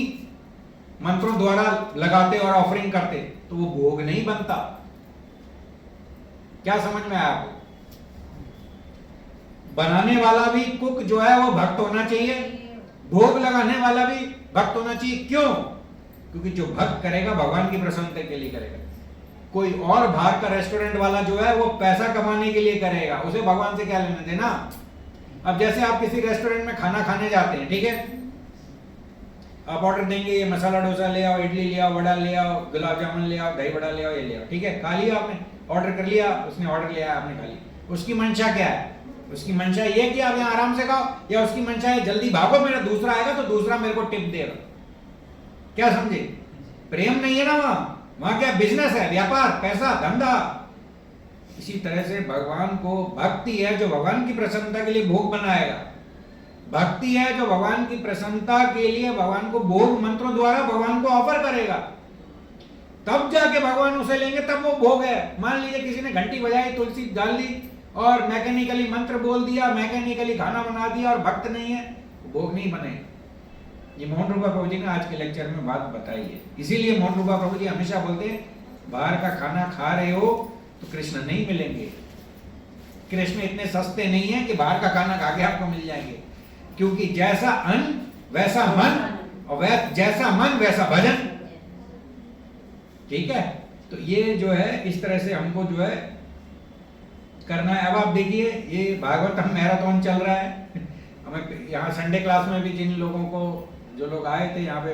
मंत्रों द्वारा लगाते और ऑफरिंग करते, तो वो भोग नहीं बनता। क्या समझ में आया आपको? बनाने वाला भी कुक जो है वो भक्त होना चाहिए, भोग लगाने वाला भी भक्त होना चाहिए। क्यों? क्योंकि जो भक्त करेगा भगवान की प्रसन्नता के लिए करेगा। कोई और बाहर का रेस्टोरेंट वाला जो है वो पैसा कमाने के लिए करेगा, उसे भगवान से क्या लेना देना। अब जैसे आप किसी रेस्टोरेंट में खाना खाने जाते हैं, ठीक है, आप ऑर्डर देंगे, ये मसाला डोसा ले आओ, इडली ले आओ, वड़ा ले आओ, गुलाब जामुन ले आओ, दही बड़ा ले आओ, ये ले आओ, ठीक है, खा लिया आपने, ऑर्डर कर लिया, उसने ऑर्डर लिया, आपने खा लिया। उसकी मंशा क्या है? उसकी मंशा ये कि आप यहाँ आराम से खाओ, या उसकी मंशा है जल्दी भागो, मेरा दूसरा आएगा तो दूसरा मेरे को टिप देगा। क्या समझे? प्रेम नहीं है ना वहां क्या बिजनेस है, व्यापार, पैसा, धंधा। इसी तरह से भगवान को भक्ति है जो भगवान की प्रसन्नता के लिए भोग बनाएगा, भक्ति है जो भगवान की प्रसन्नता के लिए भगवान को भोग मंत्रों द्वारा भगवान को ऑफर करेगा, तब जाके भगवान उसे लेंगे, तब वो भोग है। मान लीजिए किसी ने घंटी बजाई, तुलसी डाल दी और मैकेनिकली मंत्र बोल दिया, मैकेनिकली खाना बना दिया और भक्त नहीं है, भोग नहीं बनेगा। ये मोहन रूपा प्रभु जी ने आज के लेक्चर में बात बताई है। इसीलिए मोहन रूपा प्रभु जी हमेशा बोलते हैं, बाहर का खाना खा रहे हो तो कृष्ण नहीं मिलेंगे। कृष्ण इतने सस्ते नहीं है कि बाहर का खाना खा के आपको मिल जाएंगे, क्योंकि जैसा अन्न वैसा मन और जैसा मन वैसा भजन। ठीक है, तो ये जो है इस तरह से हमको जो है करना है। अब आप देखिए, ये भागवतम मैराथन चल रहा है। हमें यहाँ संडे क्लास में भी जिन लोगों को, जो लोग आए थे यहाँ पे,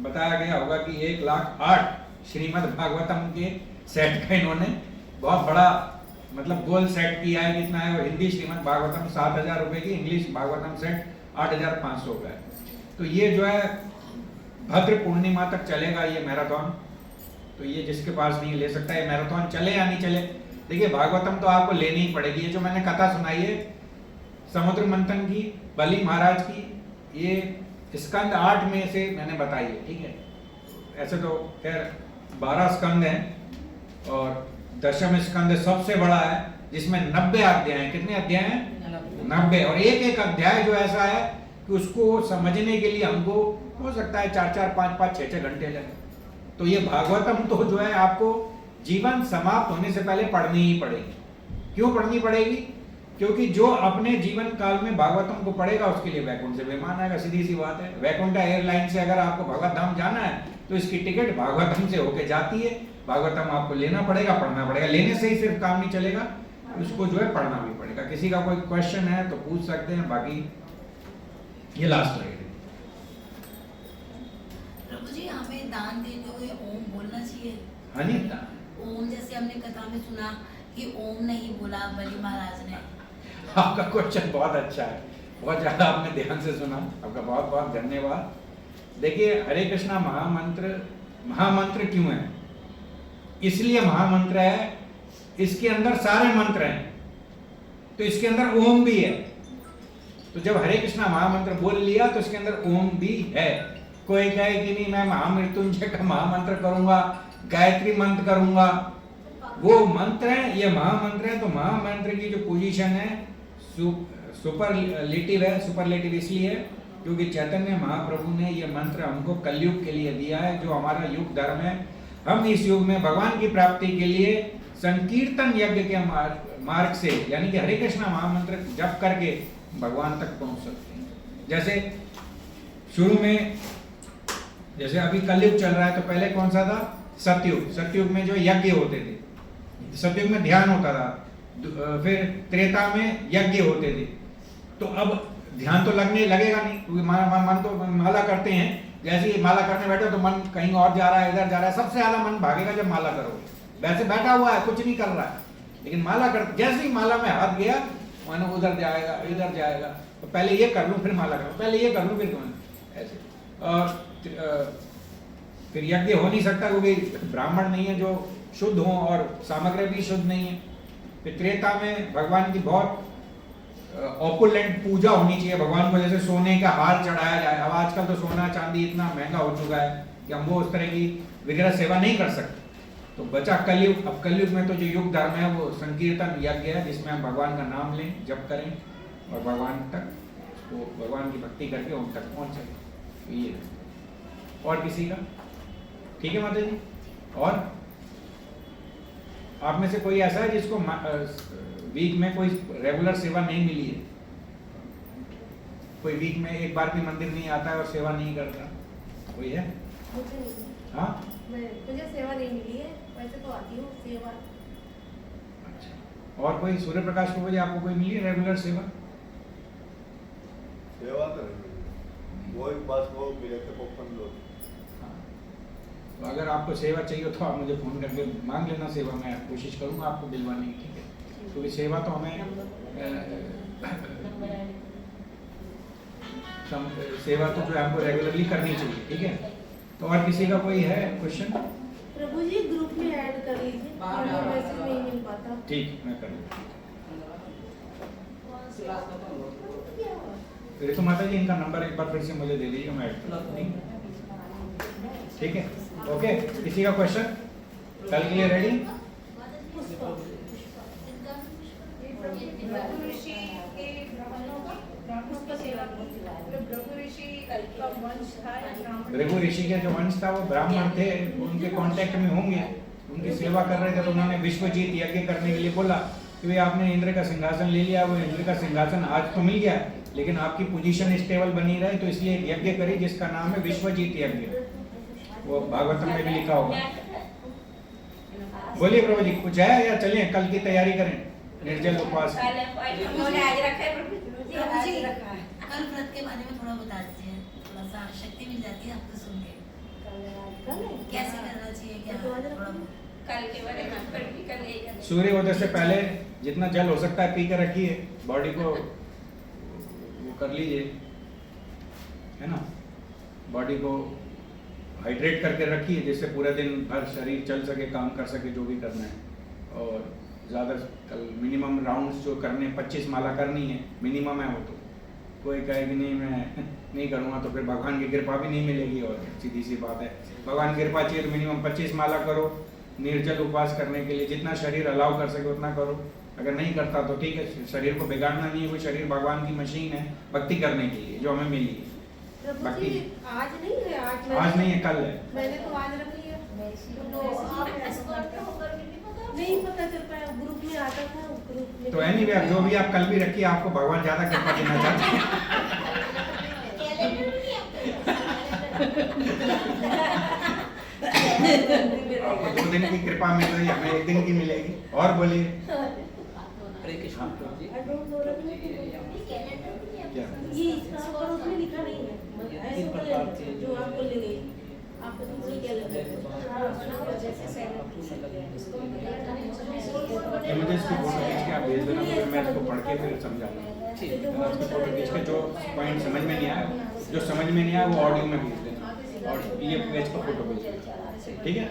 बताया गया होगा कि 1,08,000 श्रीमद् भागवतम के सेट का इन्होंने बहुत बड़ा मतलब गोल सेट किया है। कितना है? हिंदी श्रीमद् भागवतम 7,000 रुपए की, इंग्लिश भागवतम सेट 8,500 का है। तो ये जो है भद्र पूर्णिमा तक चलेगा ये मैराथन। तो ये जिसके पास नहीं ले सकता, ये मैराथन चले या नहीं चले। देखिए भागवतम तो आपको लेनी ही पड़ेगी। ये जो मैंने कथा सुनाई है समुद्र मंथन की, बलि महाराज की, ये स्कंद 8 में से मैंने बताई है, ठीक है। ऐसे तो खैर 12 स्कंद हैं और दशम स्कंद सबसे बड़ा है जिसमें 90 अध्याय हैं। कितने अध्याय हैं? 90। और एक एक अध्याय जो ऐसा है कि उसको समझने के लिए हमको हो सकता है 4-4, 5-5, 6-6 घंटे लगे। तो ये भागवतम तो जो है आपको जीवन समाप्त होने से पहले पढ़नी ही पड़ेगी। क्यों पढ़नी पड़ेगी? क्योंकि जो अपने जीवन काल में भागवतम को पढ़ेगा उसके लिए वैकुंठ से विमान आएगा। सीधी सी बात है। वैकुंठ एयरलाइन से अगर आपको भगवत धाम जाना है तो इसकी टिकट भागवतम से होके जाती है। भागवतम आपको लेना पड़ेगा, पढ़ना पड़ेगा। लेने से ही सिर्फ काम नहीं चलेगा, उसको जो है पढ़ना भी पड़ेगा। किसी का कोई क्वेश्चन है तो पूछ सकते हैं, बाकी ये लास्ट रहेगा। प्रभु जी हमें दान देते हुए ओम बोलना चाहिए? हाँ जी, ओम जैसे हमने कथा में सुना कि ओम नहीं बोला बलि महाराज ने। आपका क्वेश्चन बहुत अच्छा है, बहुत ज्यादा आपने ध्यान से सुना, आपका बहुत बहुत धन्यवाद। देखिए हरे कृष्णा महामंत्र क्यों है? इसलिए महामंत्र है, इसके अंदर सारे मंत्र हैं, तो इसके अंदर ओम भी है। तो जब हरे कृष्णा महामंत्र बोल लिया तो इसके अंदर ओम भी है। कोई कहे कि नहीं मैं महामृत्युंजय का महामंत्र करूंगा, गायत्री मंत्र करूंगा, वो मंत्र है, ये महामंत्र है। तो महामंत्र की जो पोजीशन है सुपरलेटिव है। सुपरलेटिव इसलिए क्योंकि चैतन्य महाप्रभु ने ये मंत्र हमको कलयुग के लिए दिया है, जो हमारा युग धर्म है। हम इस युग में भगवान की प्राप्ति के लिए संकीर्तन यज्ञ के मार्ग से, यानी कि हरे कृष्णा महामंत्र जप करके भगवान तक पहुंच सकते हैं। जैसे शुरू में, जैसे अभी कलयुग चल रहा है, तो पहले कौन सा था? सतयुग। सतयुग में जो यज्ञ होते थे, सतयुग में ध्यान होता था, फिर त्रेता में यज्ञ होते थे। तो अब ध्यान तो लगेगा नहीं, क्योंकि मन तो माला करते हैं। जैसे ही माला करने बैठे तो मन कहीं और जा रहा है, इधर जा रहा है। सबसे ज्यादा मन भागेगा जब माला करोगे। वैसे बैठा हुआ है, कुछ नहीं कर रहा है, लेकिन माला कर, जैसे ही माला में हाथ गया मन उधर जाएगा, इधर जाएगा। तो पहले ये कर लूं फिर माला करूं, पहले ये कर लूं फिर ऐसे। और फिर यज्ञ हो नहीं सकता क्योंकि ब्राह्मण नहीं है जो शुद्ध हो, और सामग्री भी शुद्ध नहीं है। फिर त्रेता में भगवान की बहुत ऑपुलेंट पूजा होनी चाहिए। भगवान को जैसे सोने का हार चढ़ाया जाए। अब आजकल तो सोना चांदी इतना महंगा हो चुका है कि हम वो उस तरह की विग्रह सेवा नहीं कर सकते। तो बचा कलयुग। अब कलयुग में तो जो युग धर्म है वो संकीर्तन यज्ञ है, जिसमें हम भगवान का नाम लें, जप करें और भगवान तक, वो भगवान की भक्ति करके उन तक पहुँचे। तो ये और किसी का? ठीक है माता जी। और आप में से कोई ऐसा है जिसको वीक में कोई रेगुलर सेवा नहीं मिली है? कोई वीक में एक बार भी मंदिर नहीं आता है और सेवा नहीं करता? कोई है? मुझे नहीं। हाँ, मुझे सेवा नहीं मिली है, वैसे तो आती हूँ सेवा। अच्छा, और कोई सूर्य प्रकाश को वजह आपको कोई मिली है रेगुलर सेवा? सेवा तो नहीं, वो एक बस वो मिले थे ओपन लोग। तो अगर आपको सेवा चाहिए तो आप मुझे फोन करके मांग लेना सेवा, मैं कोशिश करूंगा आपको दिलवाने की। ठीक है, क्योंकि सेवा तो हमें सेवा तो जो है हमको रेगुलरली करनी चाहिए। ठीक है, तो और किसी का कोई है क्वेश्चन? प्रभु जी ग्रुप में ऐड कर लीजिए, मैसेज नहीं मिल पाता। ठीक, मैं कर लूँगा। ऋतु माता जी इनका नंबर एक बार फिर से मुझे दे दीजिए, मैं ऐड कर दूँगा। ठीक है, ओके। किसी का क्वेश्चन? कल के लिए रेडी? भृगु ऋषि के जो वंश था वो ब्राह्मण थे, उनके कांटेक्ट में होंगे, उनकी सेवा कर रहे थे। तो उन्होंने विश्वजीत यज्ञ करने के लिए बोला कि भाई आपने इंद्र का सिंहासन ले लिया, वो इंद्र का सिंहासन आज तो मिल गया, लेकिन आपकी पोजीशन स्टेबल बनी रहे, तो इसलिए एक यज्ञ करिए जिसका नाम है विश्वजीत यज्ञ। वो भागवतम में भी लिखा होगा। बोलिए प्रभु जी, कुछ है या चलिए कल की तैयारी करें निर्जल उपवास? कल व्रत के बारे में थोड़ा बता दीजिए, थोड़ा सा शक्ति मिल जाती है आपको सुन के। कैसे करना चाहिए, क्या थोड़ा कल के बारे में? सूर्योदय से पहले जितना जल हो सकता है पी के रखिए, बॉडी को वो कर लीजिए, है ना। बॉडी को हाइड्रेट करके रखिए, जिससे पूरे दिन भर शरीर चल सके, काम कर सके, जो भी करना है। और ज़्यादा कल मिनिमम राउंड्स जो करने 25 माला करनी है, मिनिमम है वो। तो कोई कहे कि नहीं मैं नहीं करूँगा तो फिर भगवान की कृपा भी नहीं मिलेगी। और सीधी सी बात है, भगवान की कृपा चाहिए तो मिनिमम 25 माला करो। निर्जल उपवास करने के लिए जितना शरीर अलाउ कर सके उतना करो। अगर नहीं करता तो ठीक है, शरीर को बिगाड़ना नहीं है। वो शरीर भगवान की मशीन है भक्ति करने के लिए, जो हमें मिली है। प्रभु जी आज नहीं है, आज नहीं है, कल है। मैंने तो आज रख लिया। तो आप ऐसा करते हो पर नहीं पता? नहीं पता चल पाया, ग्रुप में आता था, ग्रुप में। तो एनीवे जो भी आप कल भी रखिए, आपको भगवान ज्यादा कृपा देना चाहते हैं। आपको 2 दिन की कृपा मिल रही है, हमें 1 दिन की मिलेगी। और बोलिए हरे कृष्ण प्रभु जी। क्या ये इसका और उसमें लिखा नहीं है, ऐसे तीन प्रकार के जो आपको ले गई, आपको दूसरी क्या लगा? ये मुझे इसकी फोटो खींच के आप भेज देना, तो फिर मैं इसको पढ़ के फिर समझाऊंगा। इसकी फोटो खींच के जो पॉइंट समझ में नहीं आया, जो समझ में नहीं आया वो ऑडियो में भेज देना, और ये पेज का फोटो भेज देना, ठीक है?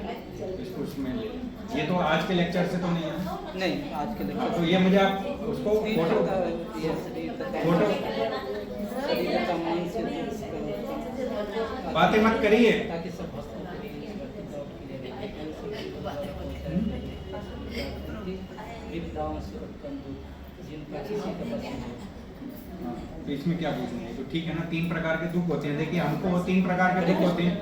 इसको उसमें ले, ये तो आज के लेक्चर से तो नहीं है। नहीं, आज के हाँ, तो ये मुझे आप उसको फोटो शरीर का मन से बातें मत करिए। ताकि सब भक्तों के लिए विपदाओं से उत्पन्न जिनका किसी का बस नहीं। तो इसमें क्या पूछना है? तो ठीक है ना, 3 प्रकार के दुख होते हैं। देखिए हमको 3 प्रकार के दुख होते हैं,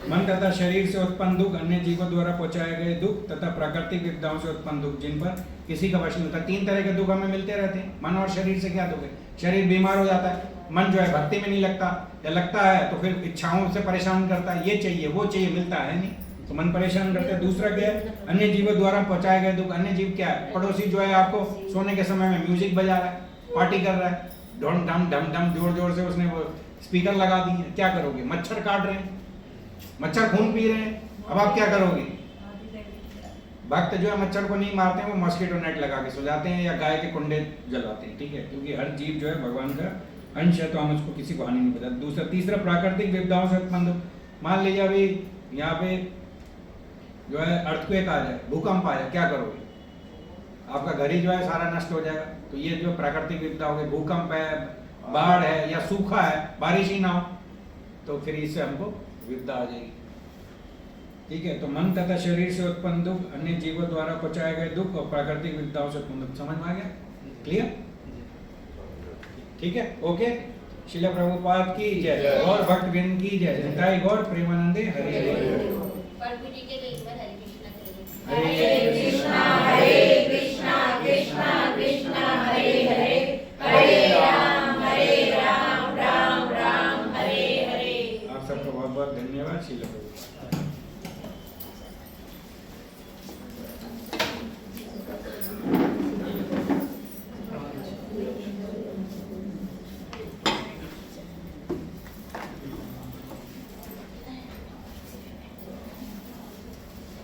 मन तथा शरीर से उत्पन्न दुख, अन्य जीवों द्वारा पहुंचाए गए दुख, तथा प्राकृतिक विपदाओं से उत्पन्न दुख जिन पर किसी का वश नहीं होता। 3 तरह के दुख हमें मिलते रहते हैं। मन और शरीर से क्या दुख है? शरीर बीमार हो जाता है, मन जो है भक्ति में नहीं लगता, या लगता है तो फिर इच्छाओं से परेशान करता है, ये चाहिए वो चाहिए, मिलता है नहीं, तो मन परेशान करते हैं। दूसरा क्या है? अन्य जीवों द्वारा पहुंचाए गए दुख। अन्य जीव क्या है? पड़ोसी जो है आपको सोने के समय में म्यूजिक बजा रहा है, पार्टी कर रहा है, ढम ढम ढम ढम जोर जोर से उसने वो स्पीकर लगा दी है, क्या करोगे? मच्छर काट रहे हैं, मच्छर खून पी रहे हैं, अब आप क्या करोगे? भक्त जो है मच्छर को नहीं मारते हैं, वो मॉस्किटो नेट लगा के सो जाते हैं, या गाय के कुंडे जलाते हैं, ठीक है? क्योंकि हर जीव जो है भगवान का अंश है, तो हम उसको किसी को हानि नहीं बताते। दूसरा तीसरा प्राकृतिक विपदाओं से उत्पन्न। मान लीजिए अभी यहाँ पे जो है अर्थक्वेक आ जाए, भूकंप आ जाए, क्या करोगे? आपका घर ही जो है सारा नष्ट हो जाएगा। तो ये जो प्राकृतिक विपदा हो गई, भूकंप है, बाढ़ है, या सूखा है, बारिश ही ना हो, तो फिर इससे हमको विपदा आ जाएगी, ठीक है? तो मन तथा शरीर से उत्पन्न दुख, अन्य जीवों द्वारा पहुंचाए गए दुख, और प्राकृतिक विपदाओं से उत्पन्न दुख। समझ में आ गया? क्लियर? ठीक है, ओके। श्रील प्रभुपाद की जय, और भक्तवृंद की जय, निताई गौर प्रेमानंदे हरे हरे। हरे कृष्णा कृष्णा कृष्णा हरे हरे, हरे राम राम राम हरे हरे। आप सबका बहुत बहुत धन्यवाद। श्रील प्रभुपाद।